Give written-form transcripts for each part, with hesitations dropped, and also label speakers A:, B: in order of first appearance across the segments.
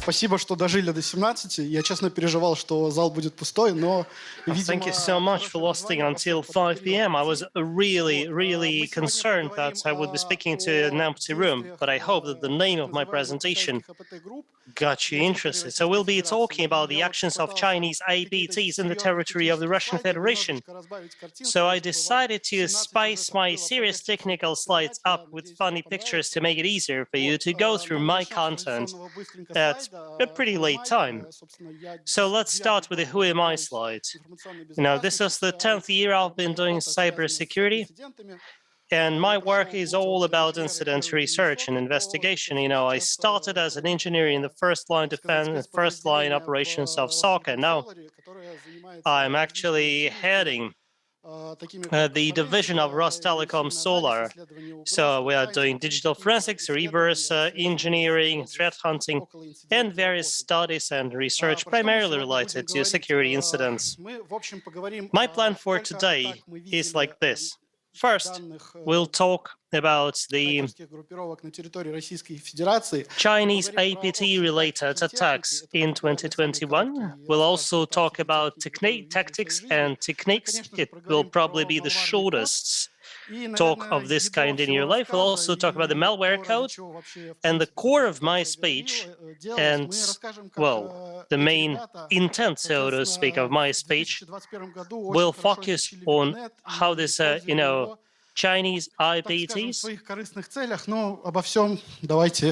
A: Спасибо, что дожили до 17. Я, честно, переживал, что зал будет пустой, но,
B: Thank you so much for lasting until 5 p.m. I was really concerned that I would be speaking to an empty room, but I hope that the name of my presentation got you interested. So we'll be talking about the actions of Chinese APTs in the territory of the Russian Federation. So I decided to spice my serious technical slides up with funny pictures to make it easier for you to go through my content at a pretty late time. So let's start with the Who Am I slide. This is the 10th year I've been doing cybersecurity, and my work is all about incident research and investigation. I started as an engineer in the first-line defense, first-line operations of SOC, and now I'm actually heading the division of Rostelecom Solar. So we are doing digital forensics, reverse engineering, threat hunting, and various studies and research primarily related to security incidents. My plan for today is like this. First, we'll talk about the Chinese APT-related attacks in 2021. We'll also talk about tactics and techniques. It will probably be the shortest talk of this kind in your life. We'll also talk about the malware code, and the core of my speech, and, well, the main intent, so to speak, of my speech will focus on how this, Chinese APTs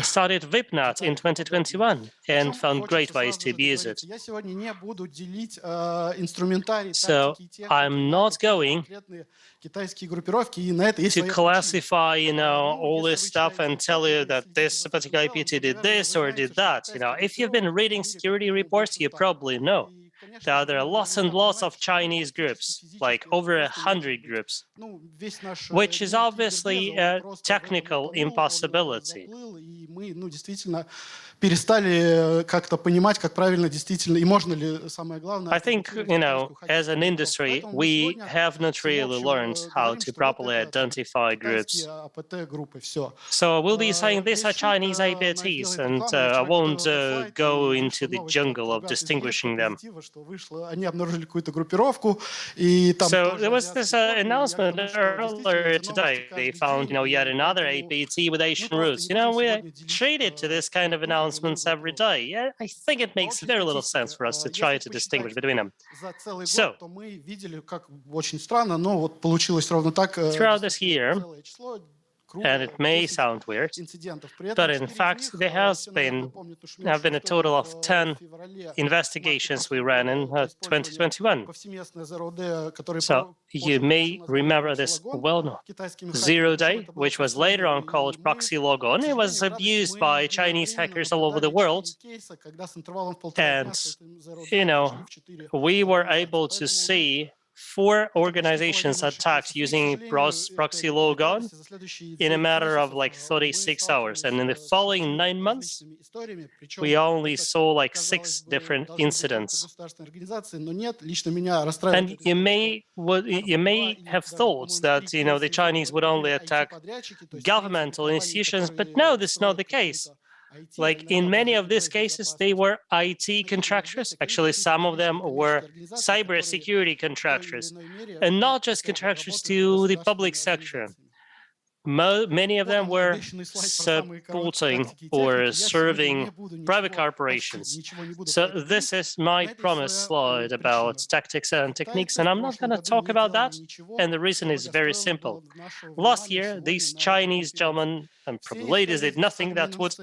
B: started VIPNet in 2021 and found great ways to abuse it. So I'm not going to classify, all this stuff and tell you that this particular APT did this or did that. If you've been reading security reports, you probably know that there are lots and lots of Chinese groups, like over 100 groups, which is obviously a technical impossibility. I think, as an industry, we have not really learned how to properly identify groups. So we'll be saying these are Chinese APTs, and I won't go into the jungle of distinguishing them. So there was this announcement earlier today. They found, yet another APT with Asian roots. We're treated to this kind of announcements every day. Yeah, I think it makes very little sense for us to try to distinguish between them. So, throughout this year, and it may sound weird, but in fact, there have been a total of 10 investigations we ran in 2021. So you may remember this well-known Zero Day, which was later on called Proxy Logon. It was abused by Chinese hackers all over the world. And, we were able to see 4 organizations attacked using Proxy Logon in a matter of like 36 hours. And in the following 9 months, we only saw 6 different incidents. And you may have thought that, the Chinese would only attack governmental institutions, but no, this is not the case. In many of these cases, they were IT contractors. Actually, some of them were cybersecurity contractors, and not just contractors to the public sector. Many of them were supporting or serving private corporations. So this is my promised slide about tactics and techniques, and I'm not going to talk about that. And the reason is very simple. Last year, these Chinese gentlemen and probably ladies did nothing that would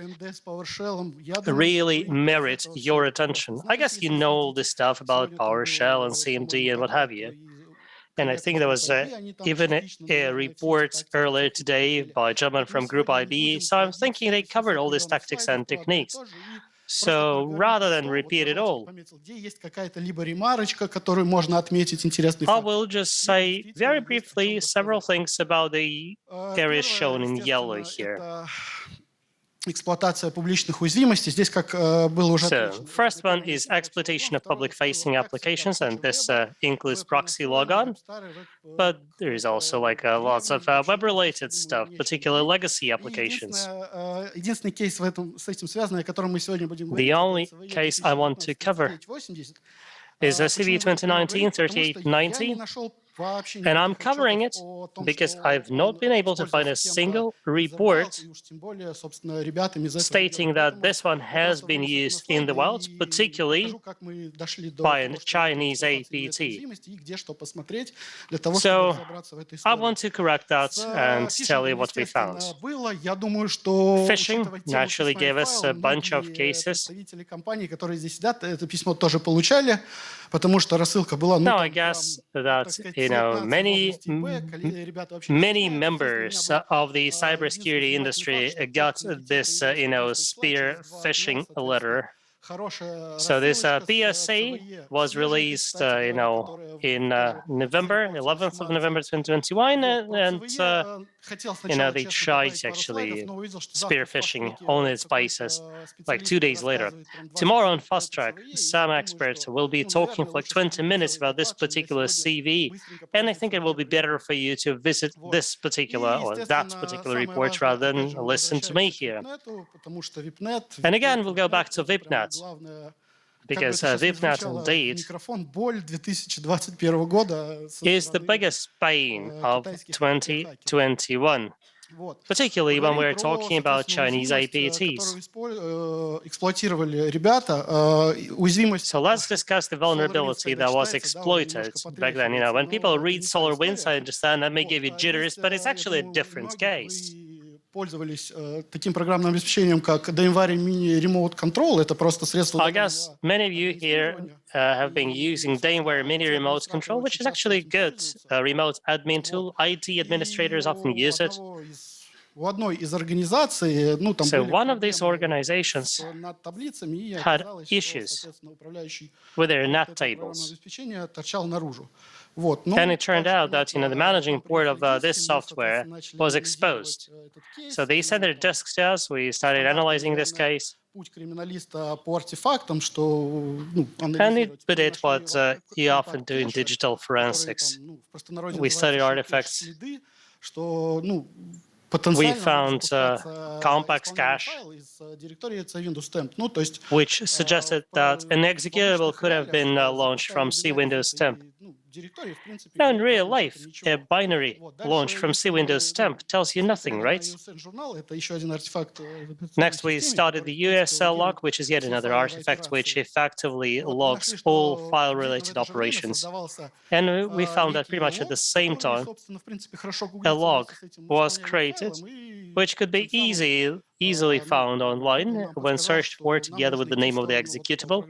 B: really merit your attention. I guess you know all this stuff about PowerShell and CMD and what have you. And I think there was even a report earlier today by a gentleman from Group IB. So I'm thinking they covered all these tactics and techniques. So rather than repeat it all, I will just say very briefly several things about the areas shown in yellow here.
A: эксплуатация публичных уязвимостей. Здесь, как было уже
B: So,
A: отмечено,
B: first one is exploitation of public-facing applications, and this includes proxy logon. But there is also lots of web-related stuff, particularly legacy applications.
A: Единственный кейс с этим связанный, о котором мы сегодня будем говорить,
B: The only case I want to cover is CV 2019-3890. And I'm covering it because I've not been able to find a single report stating that this one has been used in the wild, particularly by a Chinese APT. So I want to correct that and tell you what we found. Phishing naturally gave us a bunch of cases. Now, I guess that many members of the cybersecurity industry got this spear phishing letter. So this PSA was released, in November, 11th of November 2021, and they tried actually spear phishing on its basis like 2 days later. Tomorrow on Fast Track, some experts will be talking for like 20 minutes about this particular CV, and I think it will be better for you to visit this particular or that particular report rather than listen to me here. And again, we'll go back to VIPNet. Because VIPNet indeed is the biggest pain of 2021, particularly when we're talking about Chinese APTs. So let's discuss the vulnerability that was exploited back then. When people read SolarWinds, I understand that may give you jitters, but it's actually a different case.
A: Пользовались таким программным обеспечением, как DMVAR Mini Remote Control. Это просто средство.
B: I guess many of you here have been using DMVAR Mini Remote Control, which is actually good remote admin tool. IT administrators often use it.
A: У одной из организаций,
B: So one of these organizations had issues with their net tables. And it turned out that the managing port of this software was exposed. So they sent their disks to us. We started analyzing this case. And we did what you often do in digital forensics. We studied artifacts. We found compact cache, which suggested that an executable could have been launched from C Windows temp. Now, in real life, a binary launched from C Windows temp tells you nothing, right? Next, we started the USL log, which is yet another artifact which effectively logs all file-related operations. And we found that pretty much at the same time, a log was created, which could be easily found online when searched for together with the name of the executable.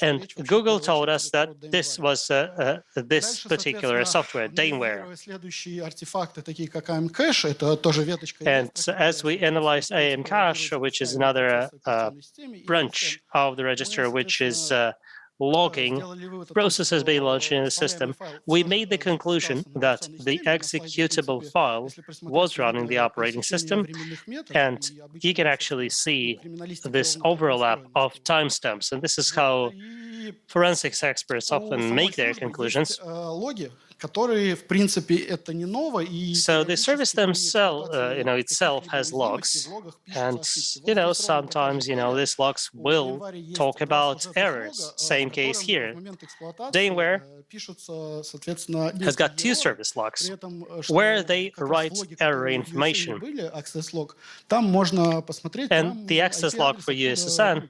B: And Google told us that this was this particular software, DMVAR. And as we analyzed AM cache, which is another branch of the register, which is logging processes being launched in the system, we made the conclusion that the executable file was running the operating system, and you can actually see this overlap of timestamps. And this is how forensics experts often make their conclusions. So the service itself has logs, and sometimes these logs will talk about errors. Same case here. DMVAR has got two service logs where they write error information, and the access log for USSN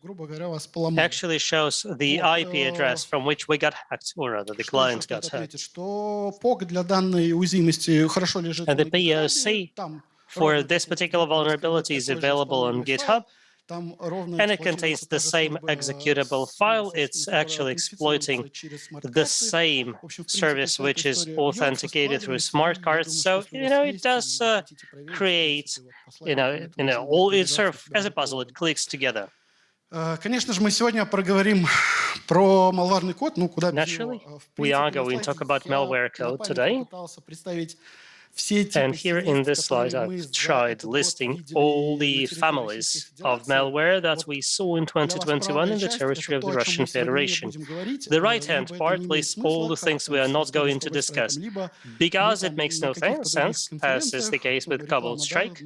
B: actually shows the IP address from which we got hacked, or rather the client got hacked. And the POC for this particular vulnerability is available on GitHub, and it contains the same executable file. It's actually exploiting the same service, which is authenticated through smart cards. So, it does create, it sort of, as a puzzle, it clicks together.
A: Конечно же, мы сегодня проговорим про малварный код, куда без
B: Naturally, we are going to talk about malware code today. And here in this slide, I've tried listing all the families of malware that we saw in 2021 in the territory of the Russian Federation. The right-hand part lists all the things we are not going to discuss, because it makes no sense, as is the case with Cobalt Strike,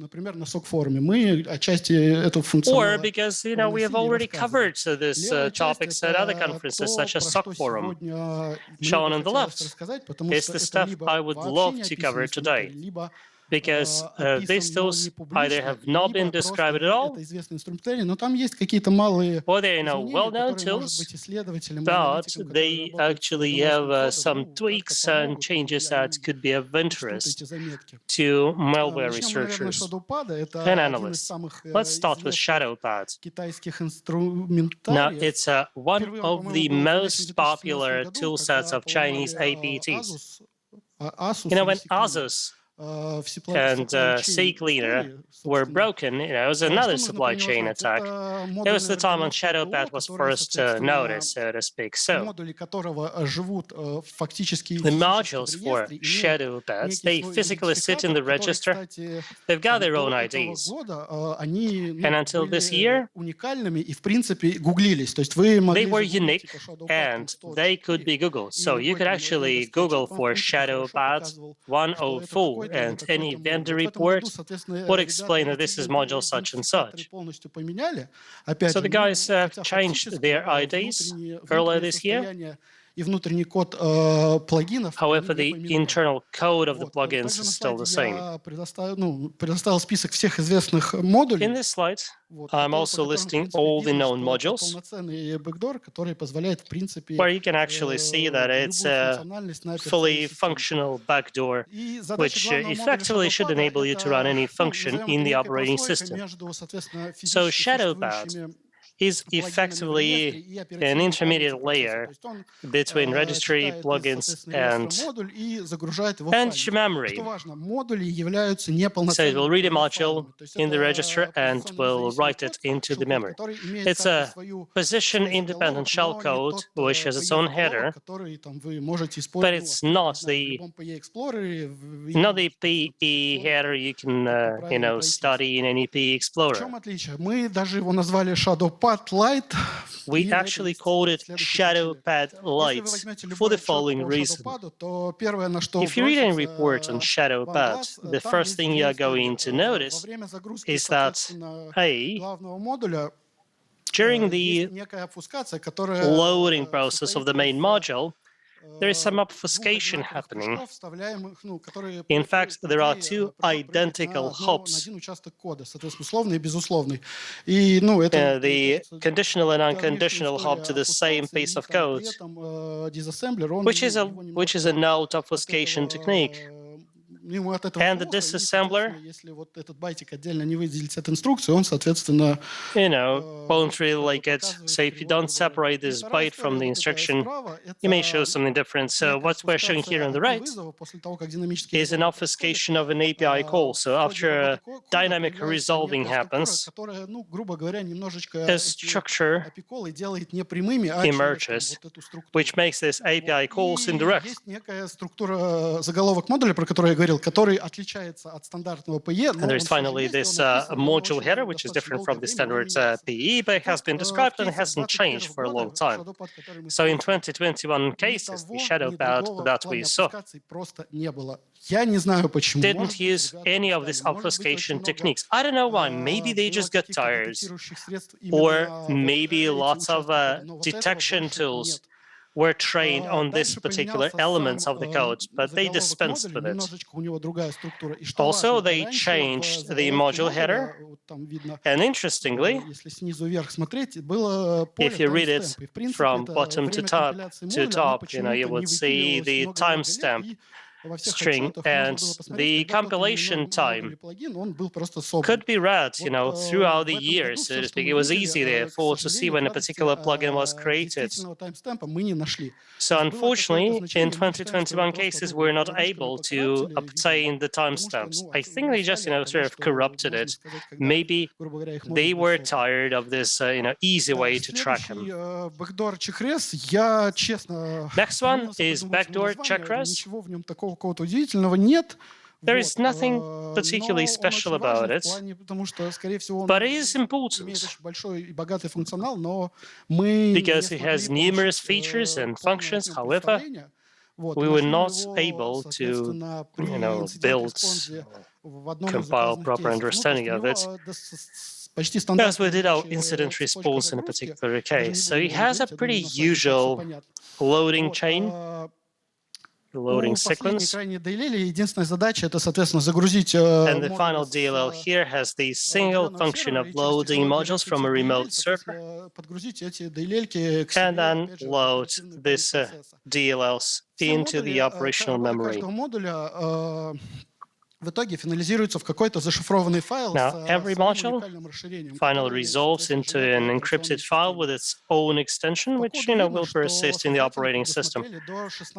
B: or because, we have already covered these topics at other conferences, such as SOC Forum. Shown on the left is the stuff I would love to cover today, because these tools either have not been described at all, or they are well-known tools, but they actually have some tweaks and changes that could be of interest to malware researchers and analysts. Let's start with ShadowPad. Now, it's one of the most popular tool sets of Chinese APTs. When Asus and CCleaner were broken, it was another supply chain attack. It was the time when ShadowPad was first noticed, so to speak. So the modules for ShadowPads, they physically sit in the register. They've got their own IDs. And until this year, they were unique and they could be Googled. So you could actually Google for ShadowPad 104, and any vendor report would explain that this is module such and such. So the guys changed their IDs earlier this year. However, the internal code of the plugins is still the same. In this slide, I'm also listing all the known modules, where you can actually see that it's a fully functional backdoor, which effectively should enable you to run any function in the operating system. So ShadowPad is effectively an intermediate layer between registry, plugins, and memory. So it will read a module in the register and will write it into the memory. It's a position-independent shellcode, which has its own header, but it's not the PE header you can study in any PE Explorer. We actually called it ShadowPad Lite for the following reason. If you read any report on ShadowPad, the first thing you are going to notice is that, during the loading process of the main module, there is some obfuscation happening. In fact, there are two identical hops. The conditional and unconditional hop to the same piece of code, which is a node obfuscation technique. And the disassembler, won't really like it. So if you don't separate this byte from the instruction, you may show something different. So what we're showing here on the right is an obfuscation of an API call. So after a dynamic resolving happens, a structure emerges, which makes this API calls indirect. And there's finally this module header, which is different from the standard PE, but it has been described and it hasn't changed for a long time. So in 2021 cases, the ShadowPad that we saw didn't use any of these obfuscation techniques. I don't know why. Maybe they just got tired, or maybe lots of detection tools were trained on this particular elements of the code, but they dispensed with it. Also, they changed the module header, and interestingly, if you read it from bottom to top, you would see the timestamp string, and the compilation time could be read, throughout the years, so to speak. It was easy, therefore, to see when a particular plugin was created. So unfortunately, in 2021 cases, we're not able to obtain the timestamps. I think they just, sort of corrupted it. Maybe they were tired of this, easy way to track them. Next one is backdoor check res. There is nothing particularly
A: Но он
B: special
A: очень
B: about
A: важный в
B: it,
A: плане, потому что, скорее всего,
B: but
A: он
B: it is
A: имеет
B: important
A: очень большой и богатый функционал, но мы не
B: because it has
A: смогли
B: numerous
A: получить
B: features and
A: полное о
B: functions.
A: нем
B: However,
A: представление. Вот, и
B: we were
A: нашли мы
B: not
A: его,
B: able to,
A: соответственно, при
B: build
A: инцидент-респонсе
B: or
A: в одном из
B: compile
A: заказанных
B: proper
A: кейсов. Ну, то есть
B: understanding
A: у
B: of it,
A: него почти
B: because we
A: стандартная
B: did our
A: рабочая
B: incident
A: цепочка
B: response in a
A: загрузки.
B: particular
A: Даже
B: case.
A: не
B: So
A: буду
B: it
A: его
B: has a
A: говорить, я думаю,
B: pretty
A: на сайте все
B: usual
A: понятно.
B: loading
A: Вот,
B: chain, loading
A: у последней
B: sequence.
A: крайней DLL единственная задача — это, соответственно, загрузить
B: And the
A: модули
B: final DLL
A: с
B: here has the single
A: удаленного
B: function
A: сервера
B: of
A: и через
B: loading
A: технологию
B: modules from a
A: reference DLL,
B: remote server,
A: соответственно, подгрузить эти DLL-ки к
B: and
A: себе,
B: then
A: опять же, в
B: load
A: оперативную память
B: these
A: процесса.
B: DLLs
A: Все
B: into the
A: модули,
B: operational
A: работа
B: memory.
A: каждого модуля в итоге финализируется в какой-то зашифрованный файл с
B: Now, every
A: своим
B: module
A: уникальным расширением,
B: finally
A: который,
B: resolves
A: соответственно,
B: into
A: живет в
B: an
A: операционной
B: encrypted file
A: системе.
B: with its own extension,
A: По
B: which
A: коду видно,
B: will
A: что
B: persist in the
A: создатели
B: operating system.
A: предусмотрели до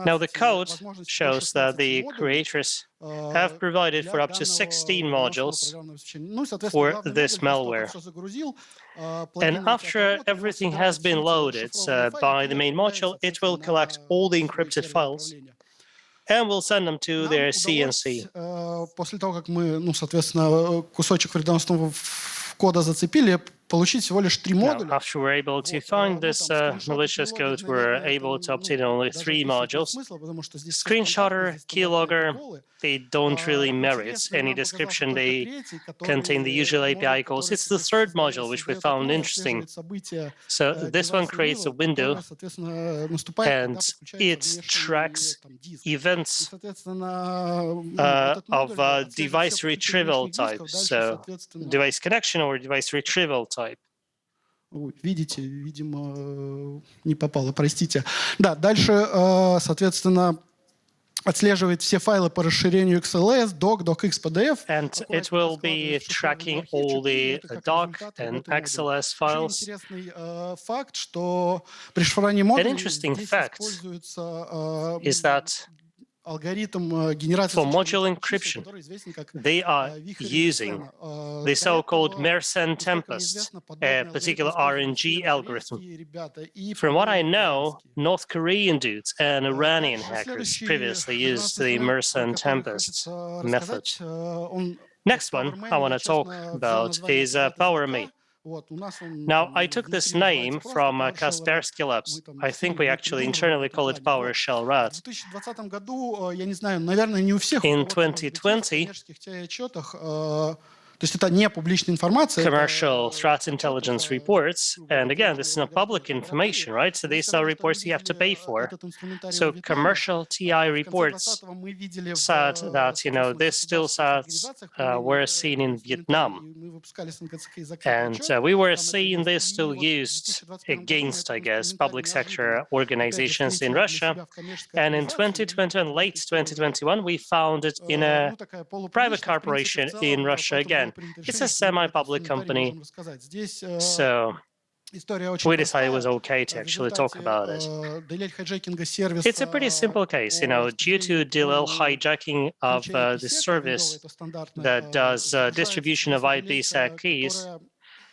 B: Now, the
A: 16,
B: code
A: возможности до
B: shows that
A: 16
B: the
A: модулей
B: creators have provided for
A: для
B: up to 16
A: данного переносного
B: modules
A: программного обеспечения. Ну и, соответственно,
B: for
A: главный
B: this
A: модуль, после того, как
B: malware.
A: все загрузил,
B: And
A: плагины эти
B: after
A: отработали, он
B: everything has
A: собирает
B: been
A: все эти
B: loaded
A: шифрованные
B: by the
A: файлики и
B: main
A: отправляет,
B: module, it will
A: соответственно,
B: collect
A: на
B: all the
A: свой
B: encrypted
A: сервер
B: files
A: управления.
B: and will send them to
A: Нам
B: their
A: удалось,
B: CNC.
A: после того, как мы, ну, соответственно, кусочек вредоносного кода зацепили, получить всего лишь 3
B: Now,
A: модуля.
B: after we're able to
A: Вот,
B: find
A: ну,
B: this
A: там,
B: malicious
A: скриншоты,
B: code,
A: keylogger,
B: we're
A: наверное, это,
B: able to obtain
A: ну,
B: only
A: даже
B: 3
A: описывать нет
B: modules.
A: смысла, потому что здесь все стандартно,
B: Screenshotter,
A: здесь стандартные
B: keylogger,
A: протоколы.
B: they don't really merit
A: Интересный
B: any
A: нам показался
B: description.
A: только
B: They
A: третий,
B: contain the
A: который
B: usual
A: модуль,
B: API calls.
A: который,
B: It's the
A: соответственно,
B: third module, which we
A: создает
B: found
A: окно и
B: interesting.
A: отслеживает события
B: So this one
A: девайса
B: creates a
A: релиза,
B: window
A: которое, соответственно, наступает, когда
B: and
A: подключается
B: it
A: внешний
B: tracks
A: там, диск. И,
B: events
A: соответственно, ну, этот
B: of
A: модуль отслеживает все
B: device
A: подключения
B: retrieval
A: внешних
B: type.
A: дисков, дальше,
B: So
A: соответственно,
B: device connection or device retrieval type.
A: ой, видите, видимо, не попало, простите. Да, дальше, соответственно, отслеживает все файлы по расширению XLS, doc, docx, PDF.
B: And it will be tracking all the doc and XLS
A: Еще
B: files.
A: интересный факт, что при шифровании
B: An
A: модулей
B: interesting
A: здесь
B: fact
A: используется
B: is that
A: алгоритм генерации
B: for module
A: случайных чисел,
B: encryption,
A: который известен как
B: they are
A: вихрь
B: using
A: Mersenne.
B: the so-called
A: До этого,
B: Mersenne
A: насколько мне
B: Tempest,
A: известно,
B: a
A: подобный алгоритм
B: particular
A: использовали
B: RNG algorithm.
A: северокорейские ребята и,
B: From what I
A: по-моему,
B: know,
A: иранские.
B: North Korean dudes and Iranian
A: Дальше
B: hackers
A: следующий
B: previously used
A: резонансный
B: the
A: инструмент, про
B: Mersenne
A: который
B: Tempest
A: хочется
B: method.
A: рассказать, он
B: Next
A: от
B: one I
A: PowerMan,
B: want
A: я,
B: to talk
A: честно, взял
B: about
A: название
B: is
A: когда-то из
B: PowerMate.
A: ВК. Вот, у нас он
B: Now,
A: там
B: I took this
A: внутри называется
B: name
A: просто
B: from
A: PowerShell RAT.
B: Kaspersky Labs.
A: Мы там
B: I
A: с
B: think
A: ним
B: we
A: его
B: actually
A: придумывали в
B: internally
A: этом
B: call it
A: плане. Вот.
B: PowerShell
A: В
B: RAT.
A: 2020 году, я не знаю, наверное, не у всех, у
B: In
A: кого-то, может быть, есть, в
B: 2020,
A: коммерческих отчетах, то есть это не публичная информация,
B: commercial
A: это
B: threat
A: отчеты
B: intelligence
A: за,
B: reports,
A: грубо говоря,
B: and again,
A: денежные
B: this is not public
A: лаборатории.
B: information, right? So
A: Они
B: these are
A: сказали, что они
B: reports you have to
A: видели
B: pay for.
A: этот инструментарий во
B: So
A: Вьетнаме.
B: commercial TI
A: В конце
B: reports
A: 2020-го мы видели в,
B: said that,
A: соответственно,
B: these still
A: государственных
B: sets
A: организациях
B: were
A: применение
B: seen
A: этого
B: in
A: инструментария,
B: Vietnam.
A: и мы выпускали с НКЦК закрытый
B: And
A: отчет.
B: we were
A: Там это
B: seeing
A: есть.
B: this
A: И
B: still
A: вот в
B: used
A: 2021 году мы
B: against, I
A: этот
B: guess,
A: инструментарий
B: public
A: неожиданно,
B: sector
A: опять же,
B: organizations in
A: встретили для
B: Russia.
A: себя в коммерческой
B: And in
A: организации. И
B: 2020,
A: вот
B: late
A: история.
B: 2021, we found it in a
A: Ну, такая
B: private
A: полупубличная, в принципе, в
B: corporation in
A: целом,
B: Russia
A: поэтому было
B: again.
A: принято
B: It's a
A: решение, что мы про этот
B: semi-public
A: инструментарий
B: company,
A: можем рассказать. Здесь
B: so
A: история очень
B: we decided it was
A: простая.
B: okay to
A: В
B: actually talk
A: результате
B: about it.
A: DLL-хайджекинга
B: It's a pretty simple
A: сервиса
B: case,
A: по
B: due to
A: распределению,
B: DLL
A: по-моему,
B: hijacking of
A: ключей
B: the
A: IPsec, рядовой,
B: service
A: это стандартно,
B: that does
A: загружается,
B: distribution of
A: соответственно,
B: IPsec
A: DLL-ка,
B: keys.
A: которая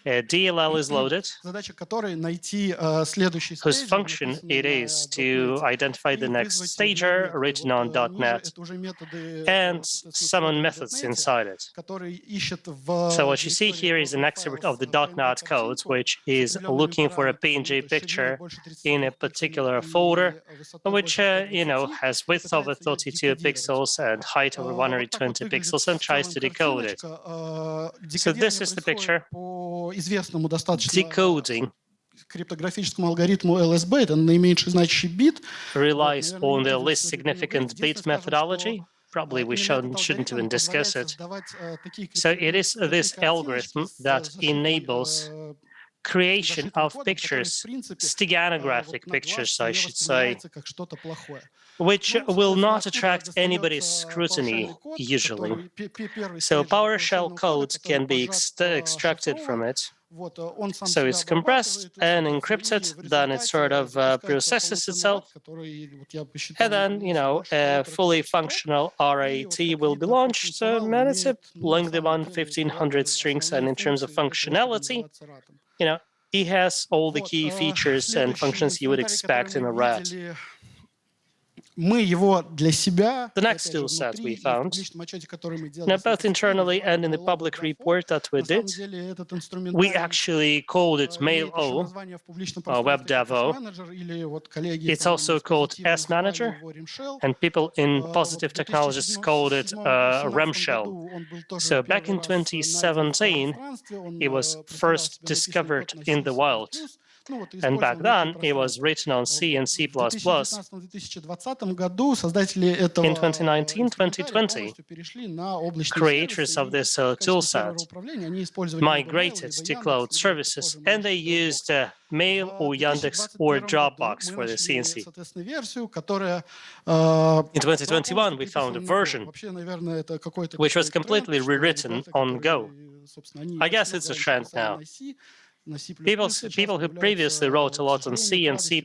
B: DLL is loaded,
A: задача которой найти следующий
B: whose
A: стейджер,
B: function
A: написанный
B: it
A: на
B: is to
A: .NET,
B: identify the
A: и
B: next
A: вызвать в нем
B: stager
A: методы.
B: written
A: Вот
B: on
A: ниже
B: .NET
A: это уже методы,
B: and
A: соответственно,
B: summon
A: скрытые в
B: methods
A: .NET,
B: inside it.
A: которые ищет в
B: So what you see
A: директории
B: here is an
A: program
B: excerpt
A: files
B: of the
A: PNG
B: .NET code,
A: картинку
B: which
A: с
B: is
A: определенными
B: looking for a
A: параметрами, ну,
B: PNG
A: то есть шириной
B: picture
A: больше
B: in
A: 32
B: a
A: пикселей
B: particular
A: и
B: folder,
A: высотой
B: which,
A: больше 120,
B: has
A: и
B: width over
A: пытается ее
B: 32
A: декодировать.
B: pixels and height over
A: Вот так вот
B: 120
A: выглядит
B: pixels and
A: в
B: tries
A: целом
B: to decode it.
A: картиночка.
B: So this
A: Декодирование
B: is the
A: происходит
B: picture.
A: по известному достаточно
B: Decoding
A: криптографическому алгоритму LSB, это наименьший значащий бит.
B: relies
A: Вот, наверное,
B: on
A: не
B: the
A: будем
B: least
A: сегодня про него говорить.
B: significant bit
A: Единственное, скажем, что
B: methodology. Probably we
A: именно этот
B: shouldn't
A: алгоритм
B: even discuss
A: позволяет
B: it.
A: создавать такие,
B: So it is this
A: такие картиночки
B: algorithm
A: с
B: that
A: зашитым,
B: enables creation
A: зашитым
B: of
A: кодом, который, в
B: pictures,
A: принципе,
B: steganographic
A: вот на
B: pictures,
A: глаз
B: I
A: не
B: should say,
A: воспринимается как что-то плохое.
B: which
A: Ну,
B: will
A: соответственно,
B: not
A: оттуда
B: attract anybody's
A: достается
B: scrutiny
A: PowerShell код,
B: usually.
A: который первый
B: So
A: стейдж
B: PowerShell
A: PowerShell кода,
B: code
A: который
B: can be
A: поджат,
B: extracted from
A: шифрован.
B: it.
A: Вот, он сам
B: So
A: себя
B: it's compressed
A: обрабатывает,
B: and
A: соответственно,
B: encrypted,
A: и в
B: then it sort
A: результате
B: of
A: запускается
B: processes
A: полноценный
B: itself,
A: RAT, который, вот я посчитал,
B: and then,
A: имеет больше
B: a
A: 1,5
B: fully
A: тысячи строк.
B: functional
A: И вот
B: RAT
A: как
B: will be
A: видно, по
B: launched,
A: функционалу
B: and it's a
A: имеет, ну, на
B: lengthy
A: самом
B: one,
A: деле,
B: 1500
A: наверное,
B: strings, and
A: основные
B: in terms of
A: функции для того, чтобы
B: functionality,
A: называться ратом.
B: it has all the
A: Вот,
B: key features and
A: следующий
B: functions you would
A: инструментарий, который
B: expect
A: мы
B: in a RAT.
A: видели, Мы его для себя,
B: The next
A: опять же,
B: tool set
A: внутри
B: we
A: и в
B: found,
A: публичном отчете, который мы делали,
B: now both internally and in the public report that we
A: на самом
B: did,
A: деле этот
B: we
A: инструментарий
B: actually called it
A: имеет еще
B: Mail-O,
A: название в публичном
B: Web
A: пространстве как
B: Dev-O.
A: S-менеджер, или вот коллеги,
B: It's
A: по-моему,
B: also
A: с
B: called
A: позитивом называли
B: S-Manager,
A: его Rimshell.
B: and people in
A: Вот
B: positive
A: в
B: technologies called it
A: 2017
B: REM shell.
A: году он был тоже
B: So back
A: первый
B: in
A: раз найден в
B: 2017,
A: пространстве, он
B: it was
A: представлял
B: first
A: себя написанный
B: discovered
A: код на
B: in the
A: C++,
B: wild.
A: ну вот
B: And back
A: использован в
B: then, it was
A: пространстве.
B: written on C and C++.
A: В 2019-2020 году создатели этого
B: In 2019-2020,
A: инструментария полностью перешли на облачные
B: creators
A: сервисы,
B: of
A: и
B: this
A: в
B: tool
A: качестве сервера
B: set
A: управления они использовали либо Mail,
B: migrated
A: либо
B: to
A: Яндекс,
B: cloud
A: либо это
B: services,
A: тоже
B: and they
A: менеджер
B: used Mail or
A: В
B: Yandex or
A: 2021 году
B: Dropbox
A: мы
B: for the
A: нашли,
B: CNC.
A: соответственно, версию, которая
B: In 2021, we found a
A: полностью переписана на Go.
B: version
A: Вообще, наверное, это какой-то
B: which was
A: такой тренд,
B: completely
A: что
B: rewritten
A: ребята,
B: on Go.
A: которые, собственно, они
B: I guess
A: очень
B: it's a
A: много раньше
B: trend
A: писали
B: now.
A: на C, на C++,
B: People
A: сейчас
B: who previously wrote a lot on C and C++,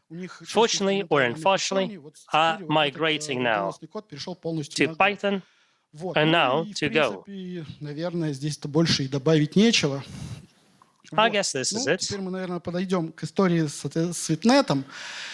A: у них часть
B: fortunately or
A: инструментария на
B: unfortunately,
A: Python, вот
B: are
A: теперь вот этот
B: migrating now
A: вредоносный код перешел полностью
B: to
A: на Go.
B: Python
A: Вот.
B: and
A: Ну
B: now
A: и, в
B: to Go.
A: принципе, наверное, здесь-то больше и добавить нечего.
B: I
A: Вот.
B: guess this is
A: Ну,
B: it.
A: теперь мы, наверное, подойдем к истории с Випнетом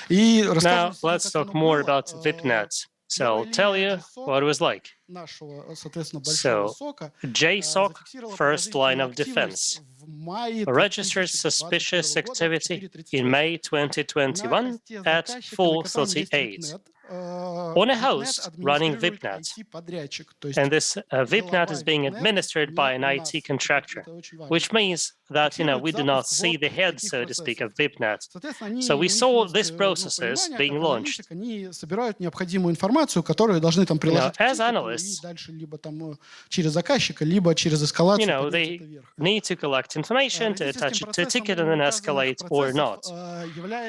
A: и
B: Now
A: расскажем,
B: let's
A: как
B: talk
A: оно
B: more
A: было.
B: about VIPNet. So I'll
A: Первая
B: tell
A: линия
B: you what it was like.
A: нашего, соответственно, большого
B: So
A: сока
B: JSOC
A: зафиксировала
B: first line
A: подозрительную
B: of
A: активность
B: defense
A: в мае
B: registered
A: 2021
B: suspicious
A: года в
B: activity
A: 4:38.
B: in May
A: На
B: 2021
A: хосте
B: at
A: заказчика, на котором есть
B: 4:38
A: VIPNet,
B: on a
A: VIPNet
B: host running
A: администрирует
B: VIPNet.
A: IT-подрядчик. То есть
B: And this VIPNet
A: голова
B: is being
A: VIPNet
B: administered
A: не
B: by an
A: у
B: IT
A: нас.
B: contractor,
A: Это очень важно.
B: which means that
A: Фиксирует
B: we do not
A: запуск
B: see
A: вот
B: the head,
A: таких
B: so to speak,
A: процессов.
B: of VIPNet.
A: Соответственно,
B: So we
A: у них
B: saw
A: есть
B: these processes
A: понимание,
B: being
A: как
B: launched.
A: аналитик, они собирают необходимую информацию, которую должны там приложить к
B: as
A: тикету, и
B: analysts,
A: дальше либо там через заказчика, либо через эскалацию поднять это
B: they
A: вверх.
B: need to collect information to attach it to a ticket and then escalate or not.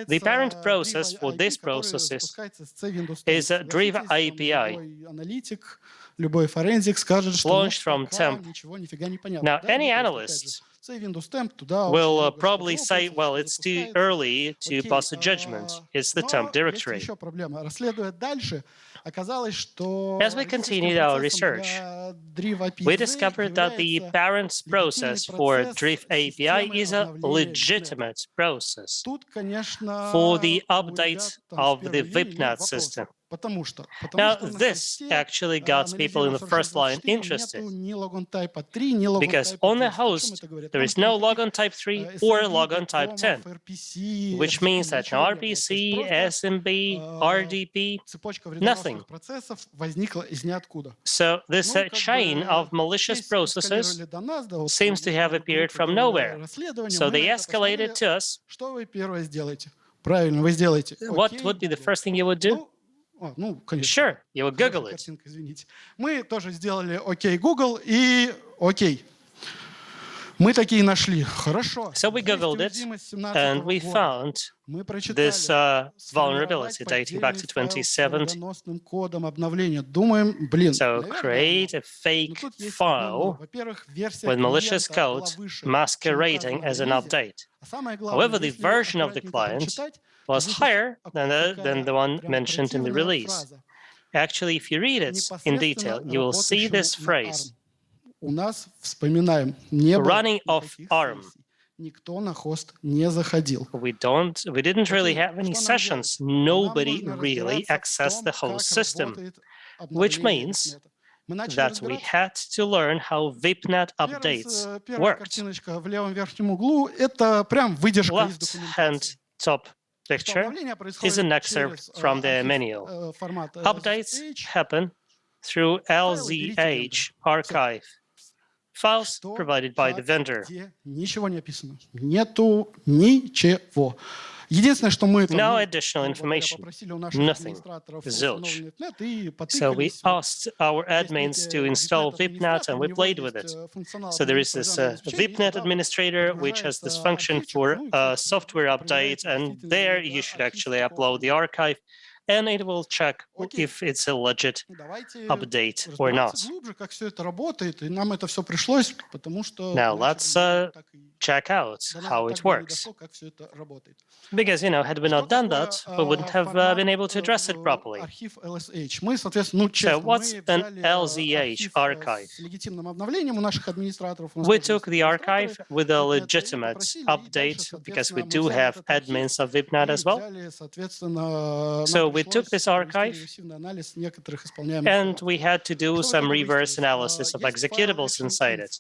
B: The parent process for this process is a Drive API
A: Любой аналитик, любой форензик скажет, что
B: launched from
A: пока
B: temp.
A: ничего нифига не понятно.
B: Now, any analyst will probably say, well, it's too early to pass a judgment. It's the temp directory.
A: еще проблема. Расследуя дальше, оказалось, что
B: As we continued our research, we discovered that the parent process for Drive API is a legitimate process
A: Тут, конечно,
B: for the
A: у
B: update
A: ребят там
B: of
A: с
B: the
A: первой линии
B: VIPNet
A: вопрос.
B: system.
A: Потому что
B: Now,
A: на
B: this
A: хосте,
B: actually got people in the first line interested,
A: нету ни логон тайпа 3, ни логон
B: because
A: тайпа
B: on the
A: 10. О чем
B: host,
A: это говорит?
B: there
A: О
B: is
A: том,
B: no
A: что
B: logon type 3 or logon type 10, which means that no RPC, SMB, RDP,
A: цепочка
B: nothing.
A: вредоносных процессов возникла из ниоткуда.
B: So this chain of malicious processes seems to have appeared from nowhere. So they escalated to us.
A: Что вы первое сделаете? Правильно, вы сделаете.
B: What would be the first thing you would do?
A: Ну, конечно.
B: Sure, you would Google it.
A: Картинка, извините. Мы тоже сделали окей Google и окей. Мы такие нашли. Хорошо.
B: So we Googled it, and we found
A: Мы
B: this vulnerability dating back to 2017.
A: кодом обновления. Думаем, блин,
B: So create a fake file with malicious code masquerading as an update. However, the version of the client was higher than the one mentioned in the release. Actually, if you read it in detail, you will see this phrase,
A: у нас, вспоминаем, не было
B: running off ARM.
A: Никто на хост не заходил.
B: We didn't really have any sessions. Nobody really accessed the host system, which means that we had to learn how VIPNet updates worked.
A: Картиночка в левом верхнем углу — это прям выдержка из
B: Left-hand
A: документации.
B: top picture is an excerpt from the manual. Updates happen through LZH archive. Files provided by the vendor.
A: Ничего не описано. Нету ничего. Единственное, что мы
B: No additional information. Nothing. Zilch. So we asked our admins to install VIPNet and we played with it. So there is this VIPNet administrator which has this function for software update, and there you should actually upload the archive and it will check if it's a legit update or not. Now let's check out how it works. Because, had we not done that, we wouldn't have been able to address it properly. So what's an LZH archive? We took the archive with a legitimate update, because we do have admins of VIPNet as well. So we took this archive and we had to do some reverse analysis of executables inside it.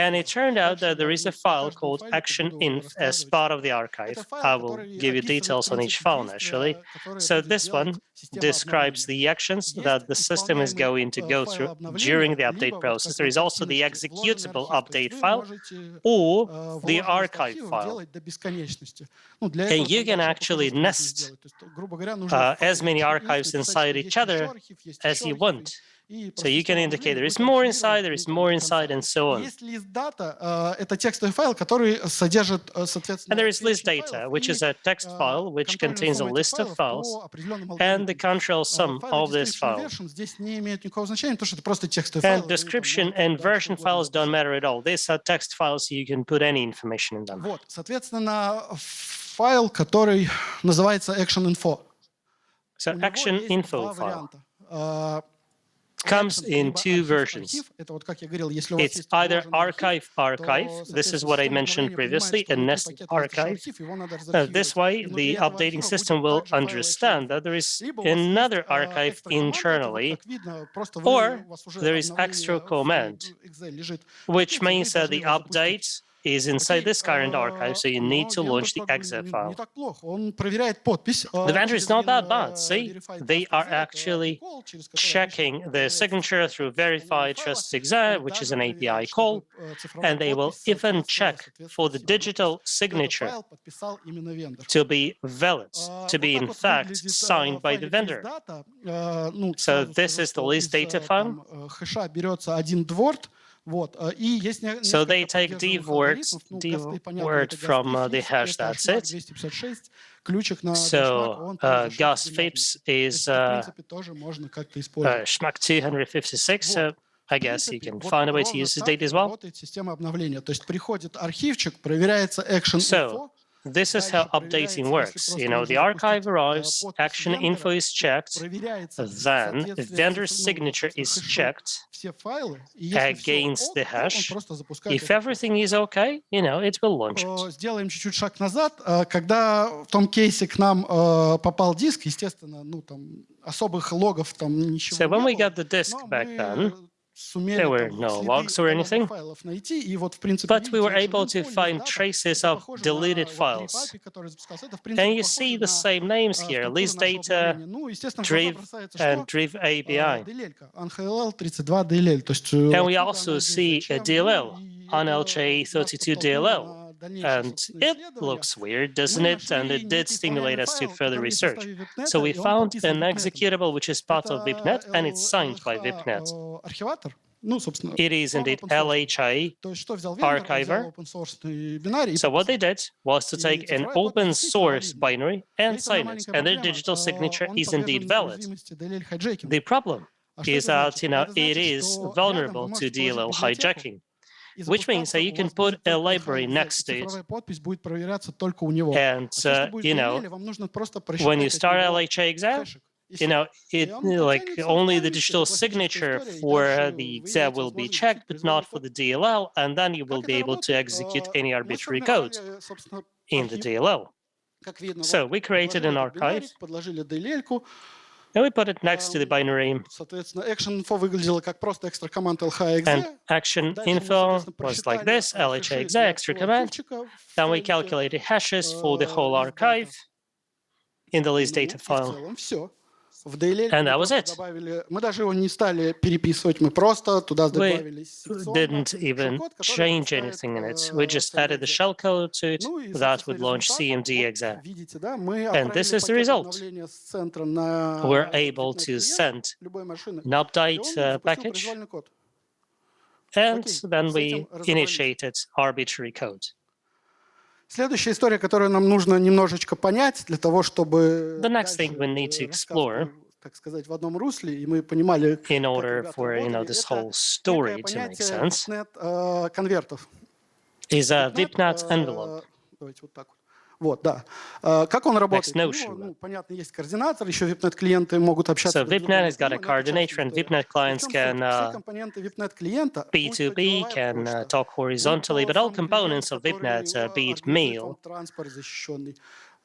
B: And it turned out that there is a file called actioninf as part of the archive. I will give you details on each file, naturally. So this one describes the actions that the system is going to go through during the update process. There is also the executable update file or the archive file. And you can actually nest as many archives inside each other as you want. So you can indicate there is more inside, and so on. And there is list data, which is a text file which contains a list of files and the control sum of this file. And description and version files don't matter at all. These are text files, so you can put any information in them.
A: Файл, который называется actioninfo.
B: So actioninfo file comes in two versions. It's either archive. This is what I mentioned previously, a nested archive. This way, the updating system will understand that there is another archive internally, or there is extra command, which means that the update is inside this current archive, so you need to launch the exe file. The vendor is not that bad, see? They are actually checking the signature through verify trust exe, which is an API call, and they will even check for the digital signature to be valid, to be in fact signed by the vendor. So this is the list data file. So they take div word from the hash, that's it. So gas FIPS is schmack 256, so I guess you can find a way to use this data as well. So this is how updating works. The archive arrives, action info is checked, then vendor's signature is checked against the hash. If everything is okay, it will launch it.
A: Сделаем чуть-чуть шаг назад. Когда в том кейсе к нам попал диск, естественно, там особых логов там ничего не было.
B: So when we got the disk back then, there were no logs or anything, but we were able to find traces of deleted files. And you see the same names here, list data, driv, and driv API. And we also see a DLL, NLJ32 DLL. And it looks weird, doesn't it? And it did stimulate us to further research. So we found an executable which is part of VIPNet, and it's signed by VIPNet. It is indeed LHI archiver. So what they did was to take an open source binary and sign it, and their digital signature is indeed valid. The problem is that it is vulnerable to DLL hijacking, which means that you can put a library next to it. And, when you start LHA exam, only the digital signature for the exe will be checked, but not for the DLL, and then you will be able to execute any arbitrary code in the DLL. So we created an archive, and we put it next to the binary. And action info was like this, LHA exe, extra command. Then we calculated hashes for the whole archive in the list data file. And that was it. We didn't even change anything in it. We just added the shellcode to it that would launch CMD exe. And this is the result. We're able to send an update package, and then we initiated arbitrary code.
A: Следующая история, которую нам нужно немножечко понять для того, чтобы
B: The next thing we need to explore,
A: так сказать, в одном русле, и мы понимали,
B: in order for this whole story to make sense,
A: конвертов.
B: Is a VIPNet envelope.
A: Давайте вот так вот. Вот, да. Как он работает? Понятно, есть координатор, еще VIPNet-клиенты могут общаться.
B: So VIPNet has got a coordinator, and VIPNet clients can B2B, can talk horizontally, but all components of VIPNet, be it mail,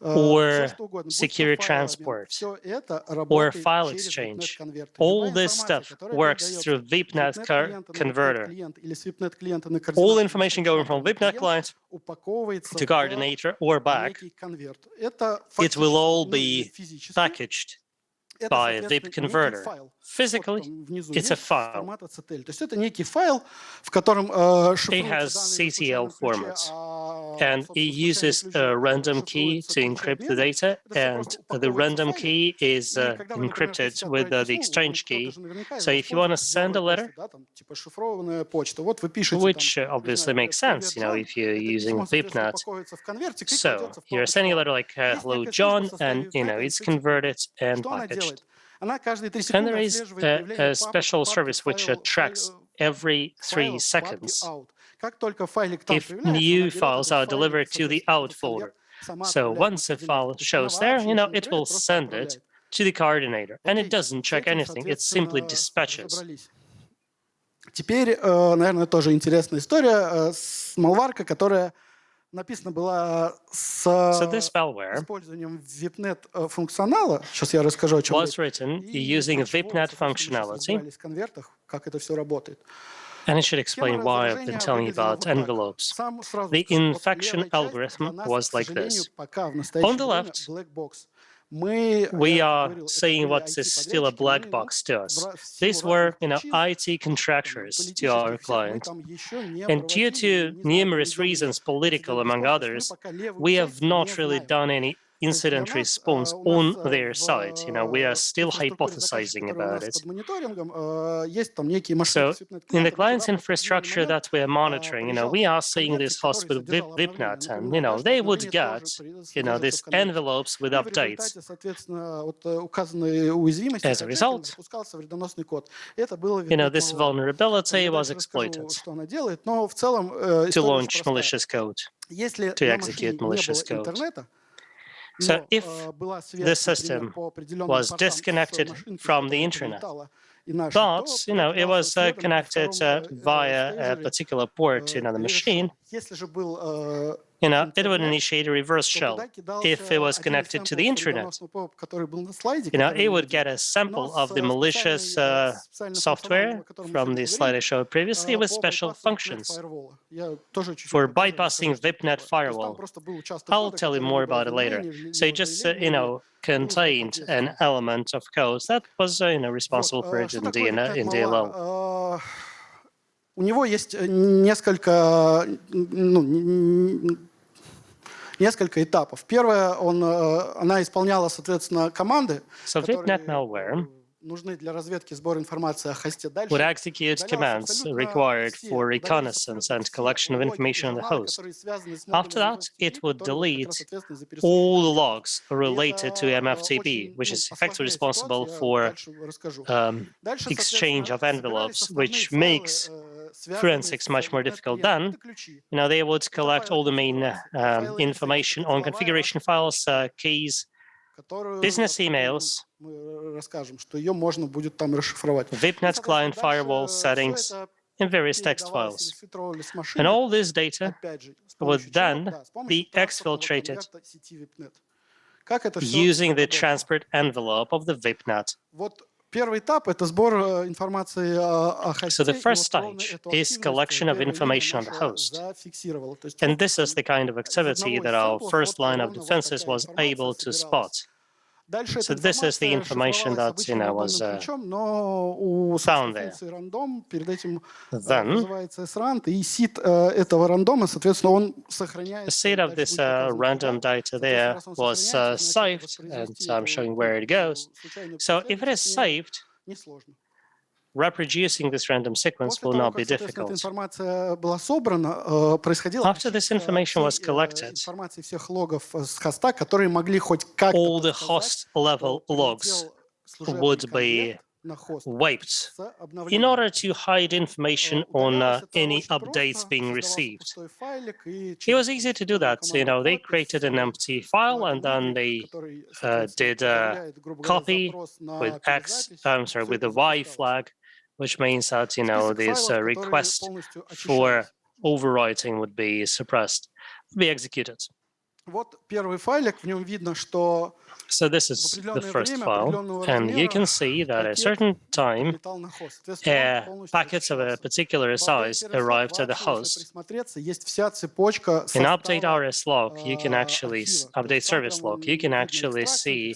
B: or secure transport, or file exchange. All this stuff works through VIPNet converter. All information going from VIPNet client to coordinator or back, it will all be packaged by a VIP converter. Physically, it's a file. It has CTL format, and it uses a random key to encrypt the data, and the random key is encrypted with the exchange key. So if you want to send a letter, which obviously makes sense, if you're using VIPNet. So you're sending a letter like, hello, John, and, it's converted and packaged. And there is a special service which tracks every 3 seconds if new files are delivered to the out folder. So once a file shows there, it will send it to the coordinator, and it doesn't check anything, it simply dispatches.
A: Теперь, наверное, тоже интересная история. Малварка, которая написана была с использованием VIPNet функционала. Сейчас я расскажу, о чем
B: was written using VIPNet functionality.
A: Как это все работает.
B: And I should explain why I've been telling you about envelopes. The infection algorithm was like this. On the left, we are saying what is still a black box to us. These were, IT contractors to our client. And due to numerous reasons, political among others, we have not really done any incident response on their side. We are still hypothesizing about it. So in the client's infrastructure that we are monitoring, we are seeing this host with VIPNet, and they would get, these envelopes with updates. As a result, this vulnerability was exploited to launch malicious code, to execute malicious code. So if the system was disconnected from the internet, but it was connected via a particular port to another machine, it would initiate a reverse shell. If it was connected to the internet, it would get a sample of the malicious software from the slide I showed previously with special functions for bypassing VIPNet firewall. I'll tell you more about it later. So it just, contained an element of code that was, responsible for it in DLL.
A: У него есть несколько этапов. Первое, она исполняла, соответственно, команды,
B: которые
A: нужны для разведки сбора информации о хосте.
B: Would execute commands required for reconnaissance and collection of information on the host. After that, it would delete all the logs related to MFTP, which is effectively responsible for exchange of envelopes, which makes forensics much more difficult. Then, they would collect all the main information on configuration files, keys, business emails, VIPNet client firewall settings, and various text files. And all this data would then be exfiltrated using the transport envelope of the VIPNet. So the first stage is collection of information on the host. And this is the kind of activity that our first line of defenses was able to spot. So this is the information that was found there. Then, the seed of this random data there was saved, and I'm showing where it goes. So if it is saved, reproducing this random sequence will not be difficult. After this information was collected, all the host-level logs would be wiped in order to hide information on any updates being received. It was easy to do that. They created an empty file, and then they did a copy with with the Y flag, which means that, this request for overwriting would be suppressed, would be executed.
A: Вот первый файлик, в нем видно, что
B: So this is the first file, and you can see that at a certain time,
A: прилетал на хост. Соответственно, он полностью
B: packets of a
A: очищался.
B: particular
A: В
B: size
A: апдейте
B: arrived at the
A: вообще, если
B: host.
A: присмотреться, есть вся цепочка
B: In Update
A: состава
B: RS log, you can actually,
A: архива. То
B: Update
A: есть там
B: Service
A: прям
B: log, you can
A: видно
B: actually see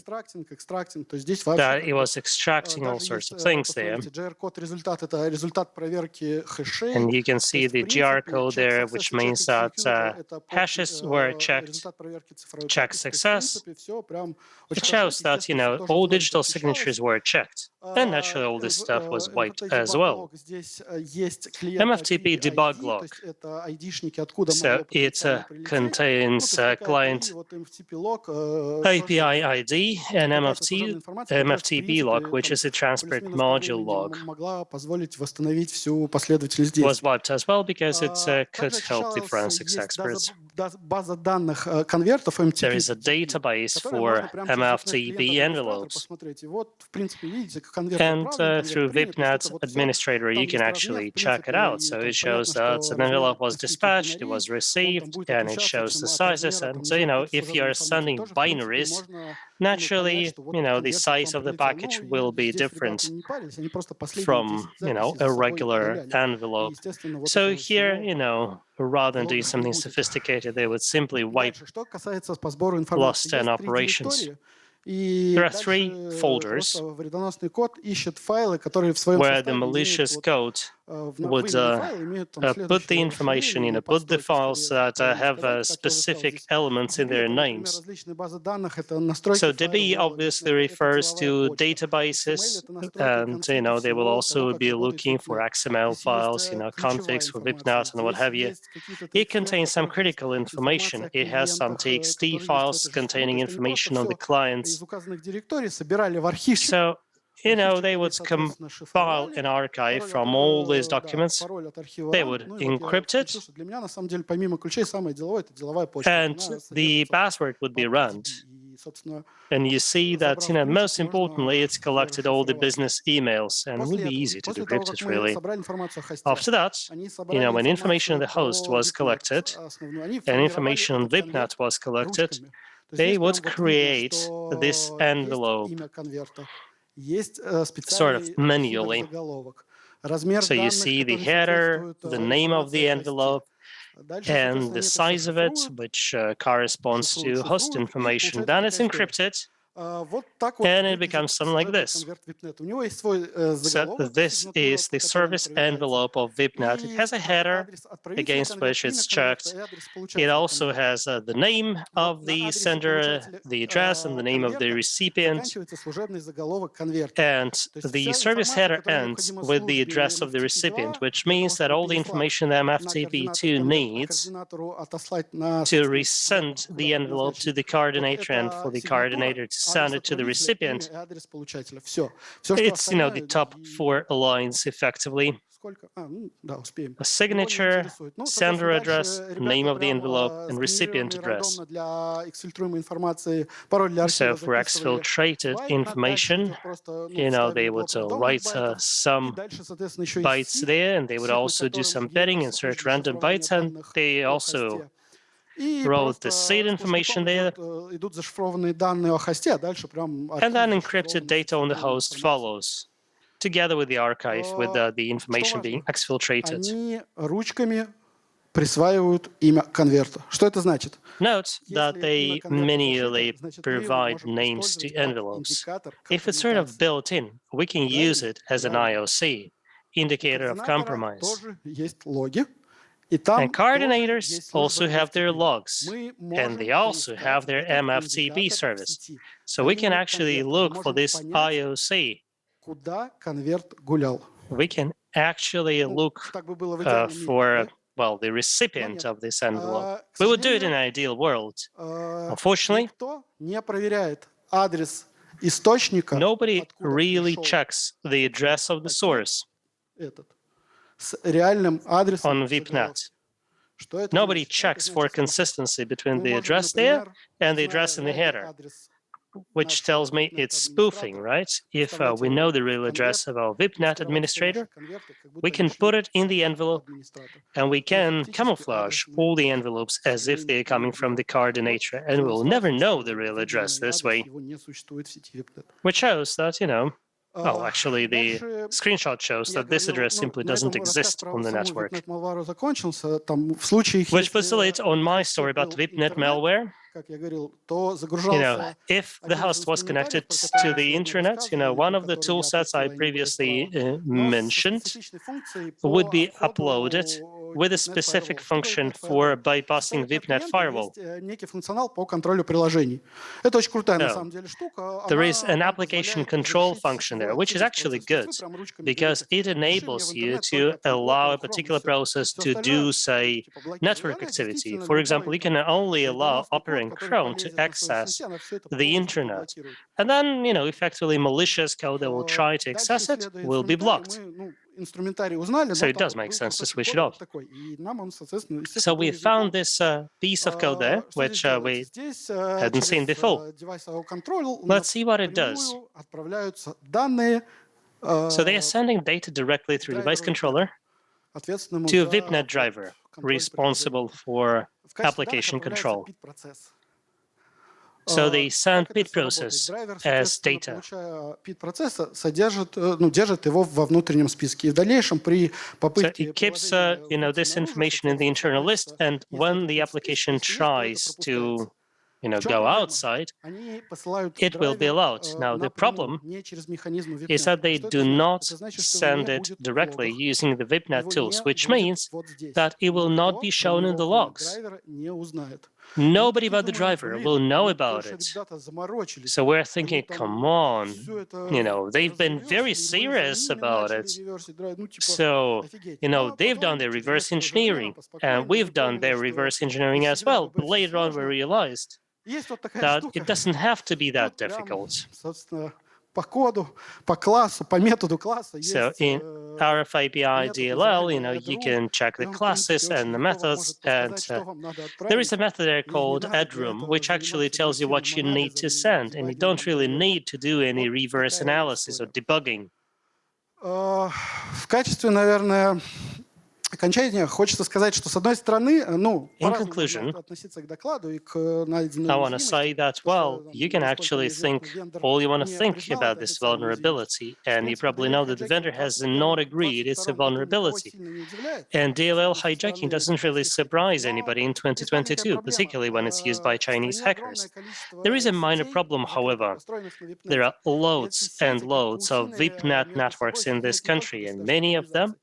A: экстрактинг. То есть здесь вообще
B: that
A: как
B: it
A: бы,
B: was extracting all
A: даже
B: sorts
A: есть,
B: of things there.
A: посмотрите, JR-код результат — это результат проверки хэшей.
B: And you can
A: То
B: see
A: есть, в
B: the GR
A: принципе,
B: code
A: check
B: there,
A: success
B: which
A: и check
B: means that
A: executable — это
B: hashes were checked,
A: результат проверки цифровой
B: check
A: подписи. То есть, в
B: success.
A: принципе, все прям
B: It
A: очень хорошо.
B: shows that,
A: Естественно, все тоже
B: all
A: вновь
B: digital
A: очищалось.
B: signatures were checked. And naturally, all this stuff was wiped
A: MFT
B: as
A: debug
B: well.
A: log. Здесь есть клиент
B: MFTP
A: API
B: debug
A: ID, то
B: log.
A: есть это ID-шники, откуда
B: So
A: могло
B: it
A: потенциально прилететь.
B: contains
A: То есть какая-то,
B: client
A: и вот MFTP log
B: API ID and
A: какая-то служебная информация, которая, в
B: MFTP log,
A: принципе,
B: which is a transport
A: плюс-минус по
B: module
A: времени
B: log,
A: могла позволить восстановить всю последовательность
B: was
A: действий.
B: wiped as well because it could
A: Также
B: help the
A: очищалась,
B: forensics
A: есть
B: experts.
A: база данных конвертов
B: There
A: MTP,
B: is a database
A: которую
B: for
A: можно прямо через VIPNet
B: MFTP
A: клиент-администратора
B: envelopes.
A: посмотреть. И вот, в принципе, видите, как конверт
B: And
A: отправлен,
B: through
A: конверт принят. То есть
B: VIPNet
A: это вот все.
B: administrator,
A: Там
B: you can
A: есть размер,
B: actually
A: в
B: check it
A: принципе,
B: out.
A: и
B: So
A: там
B: it
A: понятно,
B: shows that
A: что
B: an
A: размер
B: envelope was
A: нескольких
B: dispatched, it
A: бинарей,
B: was
A: он там
B: received,
A: будет
B: and it
A: отличаться,
B: shows the
A: чем от
B: sizes.
A: размера,
B: And
A: там,
B: so,
A: не знаю, какой-то
B: if
A: служебной
B: you're
A: информации.
B: sending
A: Тоже, в принципе,
B: binaries,
A: можно
B: naturally,
A: понять, что вот
B: the
A: конвертик
B: size
A: вам
B: of the
A: прилетел.
B: package
A: Ну,
B: will
A: и
B: be
A: здесь ребята
B: different
A: не парились, они просто последние 10
B: from,
A: записей
B: a
A: за собой
B: regular
A: удаляли. И,
B: envelope.
A: естественно, вот
B: So
A: этого
B: here,
A: всего
B: rather than
A: в
B: doing
A: логах не
B: something
A: будет.
B: sophisticated, they would simply wipe
A: Дальше, что касается по сбору информации.
B: lost and
A: Есть 3
B: operations.
A: директории, и
B: There are 3
A: дальше
B: folders
A: просто вредоносный код ищет файлы, которые в своем
B: where the
A: составе имеют
B: malicious
A: вот,
B: code would
A: вынутые файлы имеют там
B: put the
A: следующее
B: information
A: расширение или
B: put the
A: подстройки,
B: files
A: скорее
B: that
A: правильно
B: have
A: сказать. Как я уже сказал,
B: specific
A: здесь
B: elements in
A: DB —
B: their
A: это, например,
B: names.
A: различные базы данных, это настройки
B: So
A: файлов
B: DB
A: было,
B: obviously
A: это
B: refers
A: деловая
B: to
A: почта. XML —
B: databases,
A: это настройки
B: and
A: конфига
B: they will
A: всего того,
B: also
A: как
B: be
A: работает
B: looking for
A: VIPNet.
B: XML
A: Здесь есть
B: files,
A: ключевая
B: configs for
A: информация,
B: VIPNet and what
A: здесь
B: have you.
A: есть какие-то
B: It
A: TXT, в
B: contains some
A: которых есть
B: critical information.
A: информация о
B: It has some
A: клиентах,
B: TXT
A: которые есть в
B: files
A: этой же. Ну, то
B: containing
A: есть они просто
B: information on the
A: все
B: clients.
A: из указанных директорий собирали в архивчик.
B: So,
A: Архивчик
B: they
A: они,
B: would
A: соответственно,
B: compile
A: шифровали.
B: an archive
A: Пароль от,
B: from all these
A: да,
B: documents.
A: пароль от архива
B: They
A: RAM.
B: would
A: Ну и вот я
B: encrypt it,
A: включил, что для меня, на самом деле, помимо ключей, самое деловое — это деловая почта.
B: and
A: Она
B: the
A: содержится
B: password would
A: в
B: be
A: папке
B: run.
A: DB. И, собственно,
B: And you see that,
A: забрав ключик,
B: most
A: можно
B: importantly, it's collected all the
A: расшифровать.
B: business emails, and it would
A: После
B: be
A: этого,
B: easy to
A: после того,
B: decrypt
A: как
B: it,
A: мы
B: really.
A: собрали информацию о хосте,
B: After that,
A: они собрали
B: when information on
A: информацию
B: the host
A: про
B: was
A: VIPNet
B: collected,
A: основную. Они
B: and
A: формировали
B: information on
A: этот конверт
B: VIPNet was collected,
A: ручками. То есть
B: they
A: здесь прям
B: would
A: вот видно,
B: create this
A: что есть
B: envelope
A: имя конверта, есть
B: sort of
A: специальный
B: manually.
A: header-заголовок, размер
B: So you
A: данных,
B: see the
A: который
B: header,
A: соответствует
B: the name of the
A: информации о хосте.
B: envelope,
A: Дальше,
B: and
A: соответственно,
B: the
A: они это все
B: size of it,
A: шифруют,
B: which corresponds to host
A: и
B: information.
A: получается
B: Then it's
A: такая история.
B: encrypted,
A: Вот так вот
B: and it
A: выглядит
B: becomes something like
A: свой
B: this.
A: конверт VIPNet. У него есть свой
B: So
A: заголовок,
B: this
A: сигнатура,
B: is
A: по
B: the
A: которой он
B: service
A: проверяется.
B: envelope of VIPNet. It
A: И
B: has a header
A: адрес отправителя
B: against
A: конверта,
B: which
A: имя
B: it's
A: конверта
B: checked.
A: и адрес
B: It
A: получателя
B: also
A: конверта.
B: has the name
A: Вот
B: of
A: на
B: the
A: адресе
B: sender,
A: получателя
B: the address, and the name of the
A: конверта
B: recipient.
A: заканчивается служебный заголовок конверта.
B: And
A: То есть
B: the
A: вся
B: service
A: информация,
B: header
A: которая
B: ends
A: необходима
B: with the
A: службе
B: address of the recipient,
A: MFTP2
B: which
A: для того,
B: means that
A: чтобы
B: all the
A: переслать
B: information the
A: на
B: MFTP2
A: координатор конверта, а
B: needs
A: координатору отослать на,
B: to
A: собственно,
B: resend
A: куда
B: the envelope to
A: предназначен.
B: the
A: Вот
B: coordinator and for
A: это
B: the
A: сигнатура,
B: coordinator to send
A: адрес
B: it to the
A: отправителя, имя
B: recipient.
A: и адрес получателя. Все. Все, что
B: It's,
A: остальное.
B: the top 4 lines effectively.
A: Сколько? Ну, да, успеем.
B: A
A: Его не
B: signature,
A: интересует. Ну,
B: sender
A: соответственно,
B: address,
A: дальше
B: name
A: ребята
B: of the
A: прям
B: envelope, and recipient
A: сгенерированные
B: address.
A: рандомно для эксфильтруемой информации пароль для архива
B: So for
A: записывали
B: exfiltrated
A: byte. Дальше
B: information,
A: идет просто,
B: they
A: вставили
B: would
A: блок рандомных
B: write
A: байтов. И
B: some
A: дальше, соответственно, еще есть
B: bytes
A: seed,
B: there, and they would
A: на
B: also do
A: котором
B: some padding,
A: генерируется
B: insert
A: тоже
B: random
A: шифрование
B: bytes, and
A: данных
B: they
A: о
B: also
A: хосте. И
B: wrote the
A: просто
B: seed information there,
A: идут зашифрованные данные о хосте, а дальше прям
B: and then
A: архив
B: encrypted
A: зашифрованный с
B: data on the
A: эксфильтруемой
B: host
A: информацией.
B: follows, together with the archive, with the
A: Что
B: information being
A: важно?
B: exfiltrated.
A: Они ручками присваивают имя конверта. Что это значит?
B: Note that
A: Если
B: they
A: имя конверта
B: manually
A: зашито, значит, мы его
B: provide
A: можем
B: names to
A: использовать как
B: envelopes.
A: индикатор
B: If it's sort of
A: компрометации.
B: built in, we can use it as an
A: Правильно.
B: IOC,
A: У
B: indicator of
A: координатора
B: compromise.
A: тоже есть логи, и там
B: And
A: тоже
B: coordinators
A: есть
B: also
A: служба
B: have their
A: MFTP.
B: logs,
A: Мы
B: and
A: можем
B: they also have
A: поискать
B: their
A: этот
B: MFTP
A: индикатор в
B: service.
A: сети.
B: So we can
A: Помимо
B: actually
A: конверта мы
B: look for
A: можем
B: this
A: понять,
B: IOC.
A: куда конверт гулял.
B: We can actually
A: Ну,
B: look
A: так бы было в идеальном мире,
B: for,
A: да?
B: well, the
A: Но
B: recipient
A: нет.
B: of this envelope.
A: К
B: We would do it in
A: сожалению,
B: an ideal world. Unfortunately,
A: никто не проверяет адрес источника,
B: nobody
A: откуда
B: really
A: пришел
B: checks the address of the source
A: этот, с реальным адресом
B: on VIPNet.
A: заголовки. Что это
B: Nobody
A: значит? Это
B: checks for
A: значит, что
B: consistency between
A: мы
B: the
A: можем,
B: address there
A: например,
B: and the
A: зная
B: address in the
A: реальный
B: header.
A: адрес
B: which tells me it's spoofing, right? If we know the real address of our VIPNet administrator, we can put it in the envelope and we can camouflage all the envelopes as if they're coming from the coordinator, and we'll never know the real address this way, which shows that, well, actually, the screenshot shows that this address simply doesn't exist on the network. Which puts the lid on my story about VIPNet malware. If the host was connected to the internet, one of the tool sets I previously mentioned would be uploaded with a specific function for bypassing VIPNet firewall. There is an application control function there, which is actually good because it enables you to allow a particular process to do, say, network activity. For example, you can only allow Opera and Chrome to access the internet. And then, effectively malicious code that will try to access it will be blocked. So it does make sense to switch it off. So we found this piece of code there, which we hadn't seen before. Let's see what it does. So they are sending data directly through device controller to a VIPNet driver responsible for application control. So they send PIT process as data. So it keeps this information in the internal list, and when the application tries to go outside, it will be allowed. Now, the problem is that they do not send it directly using the VIPNet tools, which means that it will not be shown in the logs. Nobody but the driver will know about it. So we're thinking, come on, they've been very serious about it. So, they've done their reverse engineering, and we've done their reverse engineering as well. But later on, we realized that it doesn't have to be that difficult. So in RFAPI DLL, you can check the classes and the methods, and there is a method there called addroom, which actually tells you what you need to send, and you don't really need to do any reverse analysis or debugging.
A: окончание хочется сказать, что с одной стороны,
B: in conclusion, I want to say that, well, you can actually think all you want to think about this vulnerability, and you probably know that the vendor has not agreed it's a vulnerability. And DLL hijacking doesn't really surprise anybody in 2022, particularly when it's used by Chinese hackers. There is a minor problem, however. There are loads and loads of VIPNet networks in this country, and many of them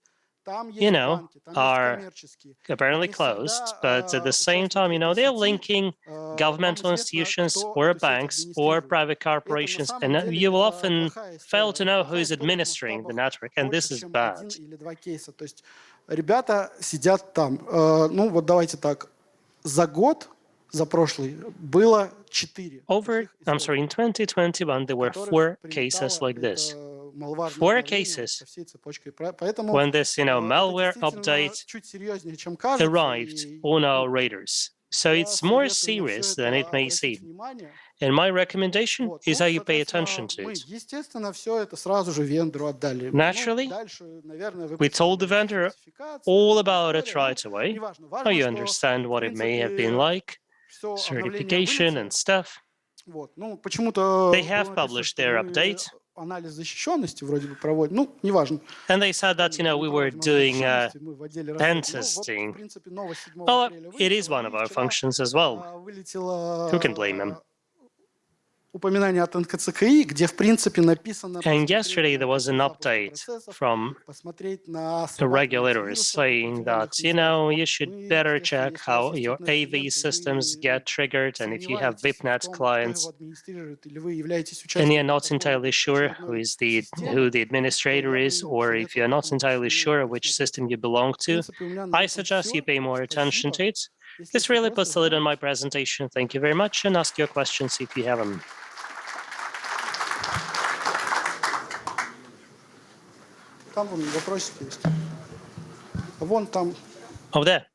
B: are apparently closed, but at the same time, they're linking governmental institutions or banks or private corporations, and you will often fail to know who is administering the network, and this is bad.
A: Ребята сидят там. Вот давайте так. За год, за прошлый, было 4.
B: In 2021, there were 4 cases like this. 4 cases when this, malware update arrived on our radars. So it's more serious than it may seem. And my recommendation is that you pay attention to it. Naturally, we told the vendor all about it right away. Now you understand what it may have been like, certification and stuff. They have published their update. And they said that, we were doing pen testing. Well, it is one of our functions as well. Who can blame them? And yesterday there was an update from the regulators saying that, you should better check how your AV systems get triggered, and if you have VIPNet clients and you're not entirely sure who the administrator is, or if you're not entirely sure which system you belong to, I suggest you pay more attention to it. This really puts a lid on my presentation. Thank you very much, and ask your questions if you have them.
A: Там вон вопросики есть. Вон там.
B: Over there.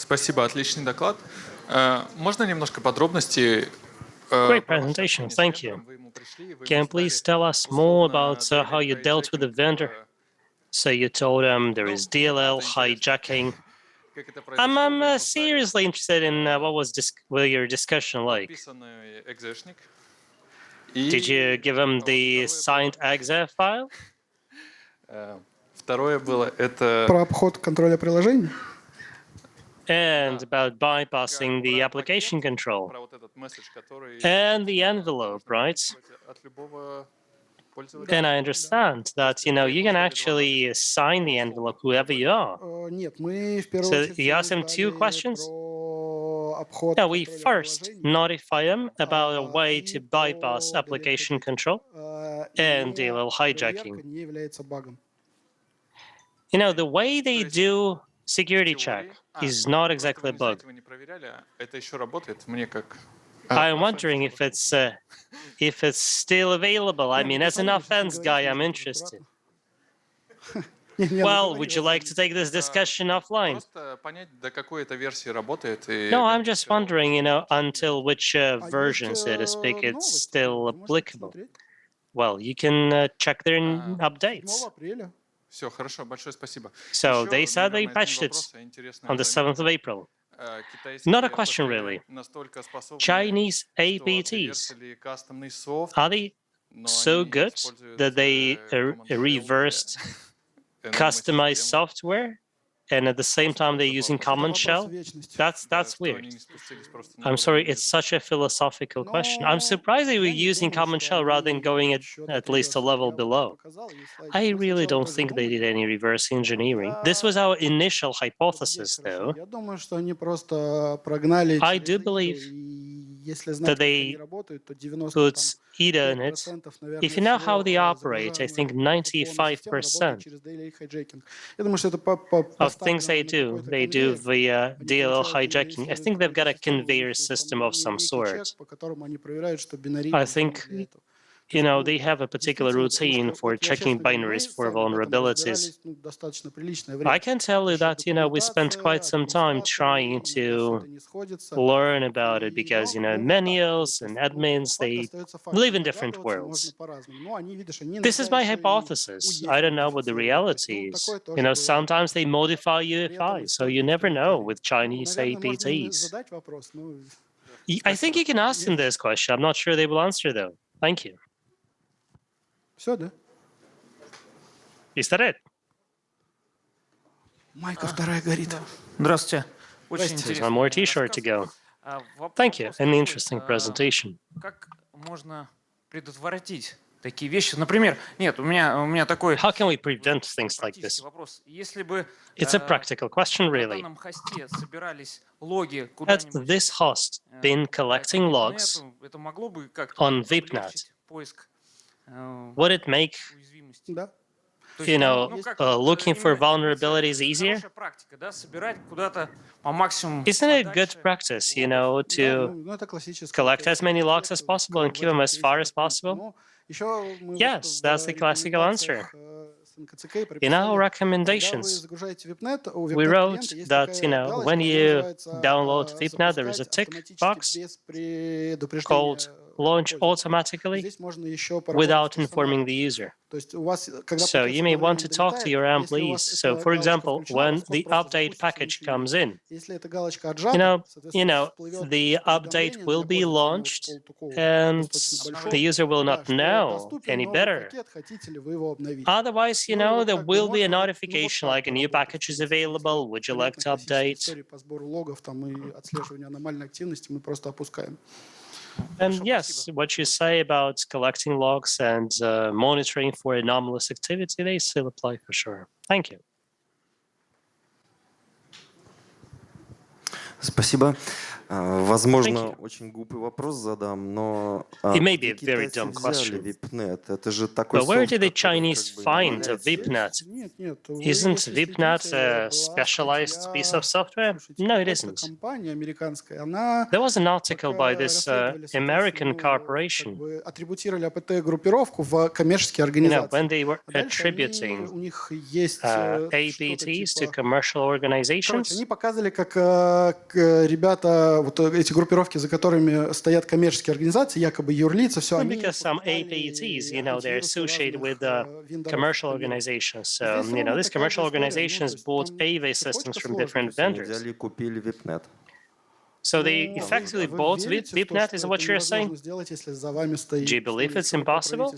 C: Спасибо, отличный доклад. Можно немножко подробностей?
B: Great presentation, thank you. Can you please tell us more about how you dealt with the vendor? So you told him there is DLL hijacking. I'm seriously interested in what was your discussion like. Did you give him the signed exe file?
C: Второе было это...
A: Про обход контроля приложений.
B: And about bypassing the application control. And the envelope, right? And I understand that, you can actually sign the envelope whoever you are. So you ask him two questions? No, we first notify him about a way to bypass application control and DLL hijacking. The way they do security check is not exactly a bug. I'm wondering if it's still available. I mean, as an offense guy, I'm interested. Well, would you like to take this discussion offline? No, I'm just wondering, until which version, so to speak, it's still applicable. Well, you can check their updates. So they said they patched it on the 7th of April. Not a question, really. Chinese APTs, are they so good that they reversed customized software and at the same time they're using common shell? That's weird. I'm sorry, it's such a philosophical question. I'm surprised they were using common shell rather than going at least a level below. I really don't think they did any reverse engineering. This was our initial hypothesis, though. I do believe that they put Ethernet. If you know how they operate, I think 95% of things they do via DLL hijacking. I think they've got a conveyor system of some sort. I think, they have a particular routine for checking binaries for vulnerabilities. I can tell you that, we spent quite some time trying to learn about it because, manuals and admins, they live in different worlds. This is my hypothesis. I don't know what the reality is. Sometimes they modify UEFI, so you never know with Chinese APTs. I think you can ask them this question. I'm not sure they will answer, though. Thank you.
A: Все, да?
B: Is that it?
A: Майка вторая горит.
D: Здравствуйте.
B: There's one more T-shirt to go. Thank you. An interesting presentation.
D: Как можно предотвратить такие вещи? Например, нет, у меня такой...
B: How can we prevent things like this?
D: Вопрос. Если бы
B: It's a practical question,
D: на
B: really.
D: данном хосте собирались логи
B: Had
D: куда-нибудь...
B: this host been collecting logs
D: Это могло бы как-то
B: on VIPNet,
D: облегчить поиск
B: would it make,
D: уязвимости?
A: Да.
B: looking for vulnerabilities easier?
D: Хорошая практика, да, собирать куда-то по максимуму.
B: Isn't it good practice, to
A: Это классическое.
B: collect as many logs as possible and keep them as far as possible? Yes, that's the classical answer. In our recommendations, we wrote that, when you download VIPNet, there is a tick box called launch automatically without informing the user. So you may want to talk to your employees. So, for example, when the update package comes in, the update will be launched and the user will not know any better. Otherwise, there will be a notification like a new package is available. Would you like to update? And yes, what you say about collecting logs and monitoring for anomalous activity, they still apply for sure. Thank you.
E: Спасибо. Возможно, очень глупый вопрос задам, но
B: It may be
E: где
B: a very
E: китайцы
B: dumb
E: взяли
B: question.
E: VIPNet? Это же такой
B: But where
E: софт,
B: did the
E: который
B: Chinese
E: как бы
B: find a
E: является...
B: VIPNet?
A: Нет, вы,
B: Isn't
A: если
B: VIPNet
A: следите,
B: a
A: была
B: specialized piece of
A: статья,
B: software?
A: слушайте,
B: No, it
A: китайская
B: isn't.
A: компания американская, она
B: There was an article by
A: пока
B: this
A: расследовали, соответственно,
B: American
A: ну, как
B: corporation.
A: бы атрибутировали АПТ-группировку в коммерческие
B: You know,
A: организации.
B: when they were
A: А дальше они,
B: attributing
A: у них есть что-то
B: APTs to
A: типа...
B: commercial
A: Короче,
B: organizations,
A: они показали, как ребята, вот эти группировки, за которыми стоят коммерческие организации, якобы юрлица, все, они
B: because some APTs, you know, they're associated with commercial organizations. So, you know, these commercial organizations bought pay systems from different
E: Они
B: vendors.
E: взяли и купили VIPNet.
B: So they effectively bought VIPNet, is what you're saying?
A: сделать, если за вами стоит
B: Do you believe it's impossible?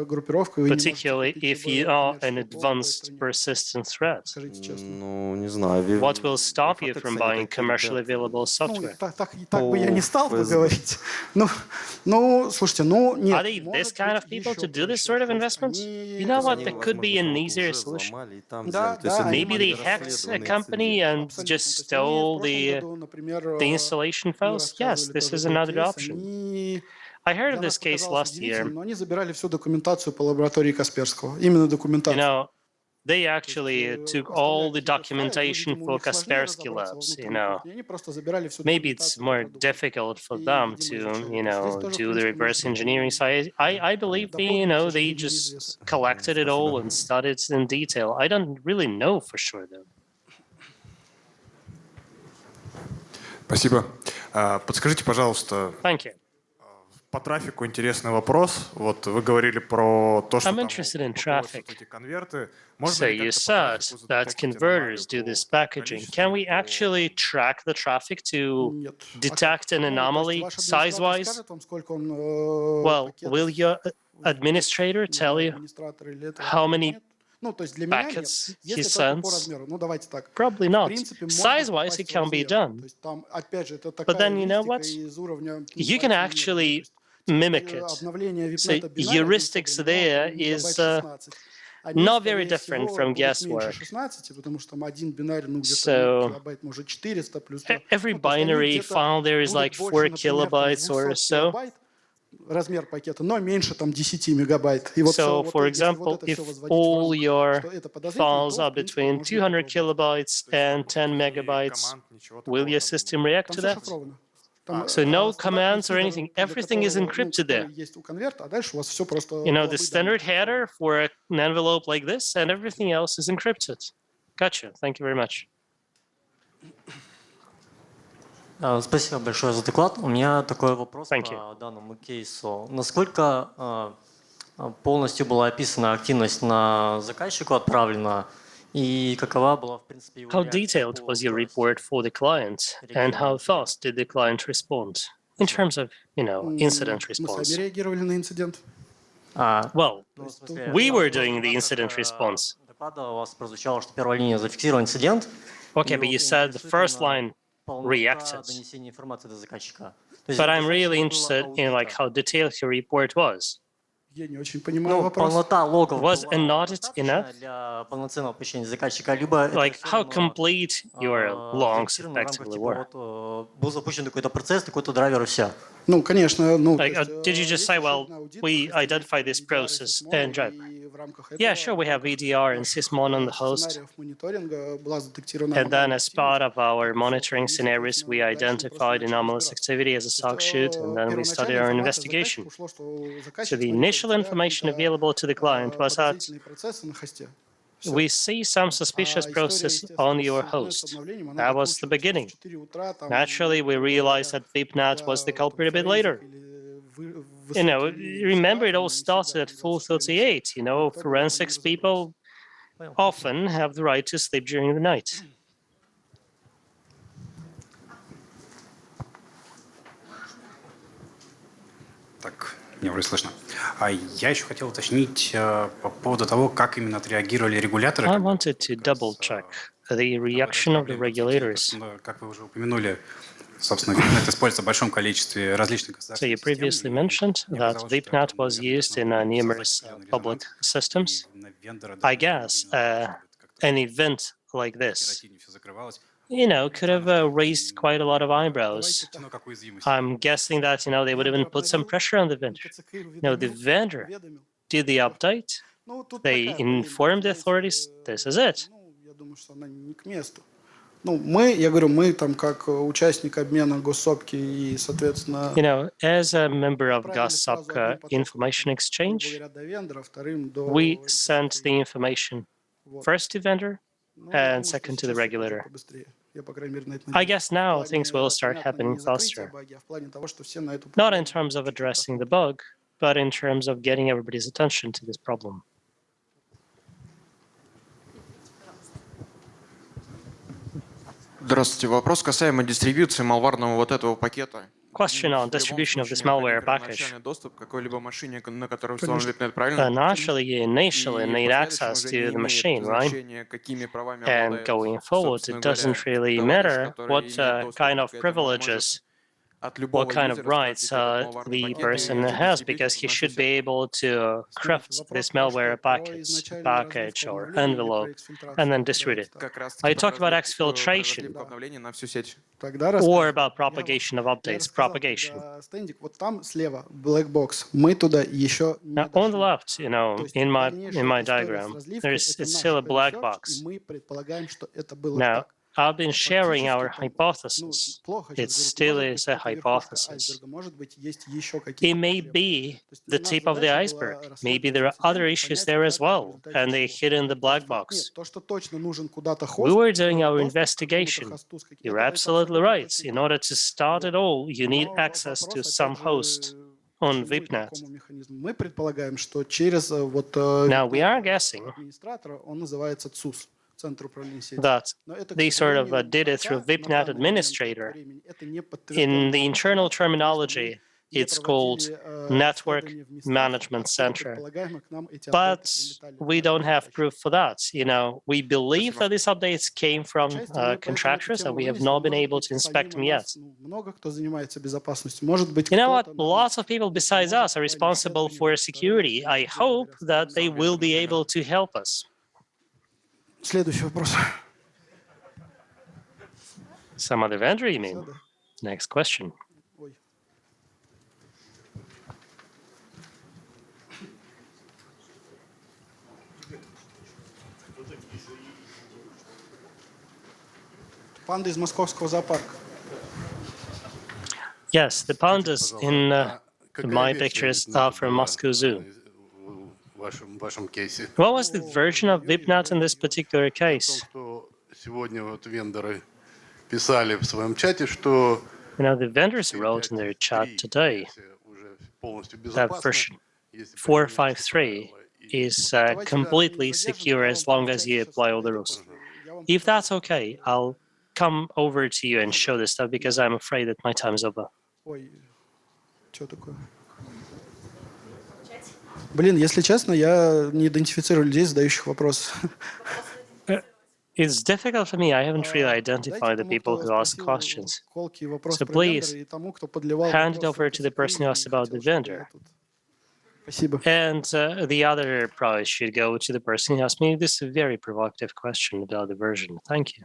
A: группировка, и вы не можете
B: Particularly
A: купить
B: if you are an
A: коммерческую ПО в другой
B: advanced
A: стране?
B: persistent threat.
A: Скажите честно.
E: Ну, не знаю.
B: What will stop you
E: Фотекс,
B: from
E: они
B: buying
E: такие
B: commercially
E: ребята.
B: available
A: Ну,
B: software?
A: так бы я не стал бы
E: ФСБ.
A: говорить. Ну, слушайте, ну, нет.
B: Are they this kind of people to do this sort of investments? You know what? There could be an easier solution.
A: Да, да, они
B: Maybe they hacked a company and just stole the installation files. Yes, this is another option. I heard of this case last year.
A: Но они забирали всю документацию по лаборатории Касперского. Именно
B: You
A: документацию.
B: know, they actually took all the documentation for Kaspersky Labs, you know. Maybe it's more difficult for them to, you know, do the reverse engineering side. I believe they, you know, they just collected it all and studied it in detail. I don't really know for sure, though.
F: Спасибо. Подскажите, пожалуйста,
B: Thank you.
F: по трафику интересный вопрос. Вот вы говорили про то, что
B: I'm
F: там
B: interested in
F: упаковываются
B: traffic.
F: вот эти конверты.
B: So
F: Можно ли
B: you
F: как-то по
B: said
F: трафику
B: that
F: затрекать
B: converters do
F: аномалию
B: this
F: по
B: packaging.
F: количеству,
B: Can we
F: по-
B: actually track the traffic to
A: Нет.
B: detect an anomaly size-wise?
A: Скажет вам, сколько он
B: Well, will your administrator tell you
A: администратор или это
B: how many
A: нет? Ну, то есть для меня нет.
B: packets he
A: Если только по
B: sends?
A: размеру. Ну, давайте так.
B: Probably
A: В
B: not.
A: принципе, можно
B: Size-wise,
A: попасть
B: it
A: в
B: can be
A: размер.
B: done.
A: То есть там, опять же, это
B: But
A: такая
B: then you know
A: эвристика
B: what?
A: из уровня
B: You can
A: пати
B: actually
A: мира. То есть,
B: mimic it.
A: обновление
B: So
A: VIPNet бинаря
B: heuristics there is not very different from guesswork.
A: 16, потому что там один бинарь, ну, где-то
B: So
A: килобайт, может, 400 плюс.
B: every binary file there is like 4 kilobytes or so.
A: Размер пакета, но меньше там 10 мегабайт. И вот
B: So,
A: вот
B: for
A: если вот
B: example,
A: это всё
B: if
A: возводить в
B: all
A: рамки,
B: your
A: что это подозрительно,
B: files
A: то,
B: are
A: в принципе,
B: between
A: можно
B: 200
A: попробовать.
B: kilobytes and 10 megabytes,
F: команд, ничего
B: will
F: такого
B: your
F: там
B: system react
A: Там
B: to
A: всё
B: that?
A: шифровано. Там,
B: So no
A: стандартный
B: commands or
A: header,
B: anything.
A: для
B: Everything is
A: которого,
B: encrypted
A: который
B: there.
A: есть у конверта, а дальше у вас все просто
B: You know, the
A: половые
B: standard
A: данные.
B: header for an envelope like this, and everything else is encrypted. Gotcha. Thank you very much.
G: Спасибо большое за доклад. У меня такой вопрос
B: Thank
G: по данному кейсу. Насколько полностью была описана активность на заказчику отправлена, и какова была, в принципе, его
B: How
G: реакция
B: detailed
G: по
B: was your
G: скорости?
B: report for the client, and how fast did the client respond in terms of, you know, incident
A: Мы
B: response?
A: сами реагировали на инцидент.
B: Well,
G: Ну, в смысле,
B: we were
G: в
B: doing the
G: рамках,
B: incident response.
G: доклада у вас прозвучало, что первая линия зафиксировала инцидент.
B: Okay,
G: и
B: but you
G: вот
B: said the
G: интересует
B: first
G: именно
B: line
G: полнота
B: reacted.
G: донесения информации до заказчика. То есть
B: But I'm
G: достаточно
B: really
G: было
B: interested in like
G: аудита.
B: how detailed your report was.
A: Я не очень понимаю
G: Ну,
A: вопрос.
G: полнота логов
B: Was
G: была
B: an audit
G: достаточна
B: enough?
G: для полноценного посещения заказчика, либо это
B: Like
G: всё
B: how
G: равно,
B: complete your logs
G: зафиксировано в рамках,
B: effectively
G: типа,
B: were?
G: вот, был запущен какой-то процесс, какой-то драйвер, и все.
A: Ну, конечно, ну,
B: Like,
A: то есть,
B: did you just
A: есть
B: say,
A: еще
B: well,
A: один аудит,
B: we
A: есть
B: identified this
A: VDR и
B: process
A: SysMon,
B: and driver?
A: и в рамках
B: Yeah,
A: этого,
B: sure, we
A: в
B: have
A: рамках
B: VDR and
A: наших,
B: SysMon on the host.
A: сценариев мониторинга была задетектирована
B: And then,
A: аномальная
B: as part
A: активность.
B: of our
A: Это всё
B: monitoring
A: вполне,
B: scenarios, we
A: соответственно, дальше мы просто
B: identified
A: начали
B: anomalous
A: разбираться.
B: activity as a
A: То
B: SOC
A: есть,
B: shoot, and then we started
A: первоначальная
B: our
A: информация
B: investigation.
A: заказчику шло, что
B: So
A: заказчик
B: the
A: смотрит,
B: initial information
A: какие-то,
B: available to the client was that
A: подозрительные процессы на хосте. Всё.
B: we see some suspicious
A: А история,
B: process
A: естественно,
B: on
A: с
B: your
A: VPNet
B: host.
A: обновлением, она
B: That was the
A: докручивается
B: beginning.
A: в 4 утра, там,
B: Naturally, we
A: грубо
B: realized
A: говоря,
B: that VIPNet was the
A: когда
B: culprit a bit
A: форензик
B: later.
A: или
B: You know,
A: высокие
B: remember it
A: суда,
B: all
A: они всегда
B: started at
A: организации
B: 4:38. You know,
A: Никто об этом не
B: forensics
A: разобрался.
B: people often have the right to sleep during the night.
H: Так, меня вроде слышно. А я еще хотел уточнить по поводу того, как именно отреагировали регуляторы.
B: I wanted to double check the reaction of the regulators.
H: Как вы уже упомянули, собственно, VIPNet используется в большом количестве различных
B: So you
H: государственных систем.
B: previously mentioned that VIPNet was used in numerous public systems. I guess an event like this could have raised quite a lot of eyebrows. I'm guessing that, they would even put some pressure on the vendor. The vendor did the update. They informed the authorities, this is it.
A: Я говорю, мы там как участник обмена госсопки и, соответственно,
B: As a member of GovSOC Information Exchange, we sent the information first to vendor and second to the regulator. I guess now things will start happening faster. Not in terms of addressing the bug, but in terms of getting everybody's attention to this problem.
E: Здравствуйте. Вопрос касаемо дистрибьюции малварного вот этого пакета.
B: Question on distribution of this malware package.
E: Доступ к какой-либо машине, на которой установлен VIPNet, правильно?
B: Naturally, you initially need access to the machine, right? And going forward, it doesn't really matter what kind of privileges, what kind of rights the person has, because he should be able to craft this malware package or envelope and then distribute it. I talked about exfiltration or about propagation of updates, propagation. Now, on the left, in my diagram, it's still a black box. Now, I've been sharing our hypothesis. It still is a hypothesis. It may be the tip of the iceberg. Maybe there are other issues there as well, and they hid in the black box. We were doing our investigation. You're absolutely right. In order to start it all, you need access to some host on VIPNet. Now, we are guessing that they sort of did it through VIPNet administrator. In the internal terminology, it's called Network Management Center. But we don't have proof for that. We believe that these updates came from contractors, and we have not been able to inspect them yet. You know what? Lots of people besides us are responsible for security. I hope that they will be able to help us.
A: Следующий вопрос.
B: Some other vendor, you mean? Next question.
A: Панда из московского зоопарка.
B: Yes, the pandas in my pictures are from Moscow Zoo. What was the version of VIPNet in this particular case? The vendors wrote in their chat today that version 453 is completely secure as long as you apply all the rules. If that's okay, I'll come over to you and show this stuff because I'm afraid that my time is over.
A: Ой, что такое? Блин, если честно, я не идентифицирую людей, задающих вопросы.
B: It's difficult for me. I haven't really identified the people who ask questions. So please hand it over to the person who asked about the vendor. And the other prize should go to the person who asked me this very provocative question about the version. Thank you.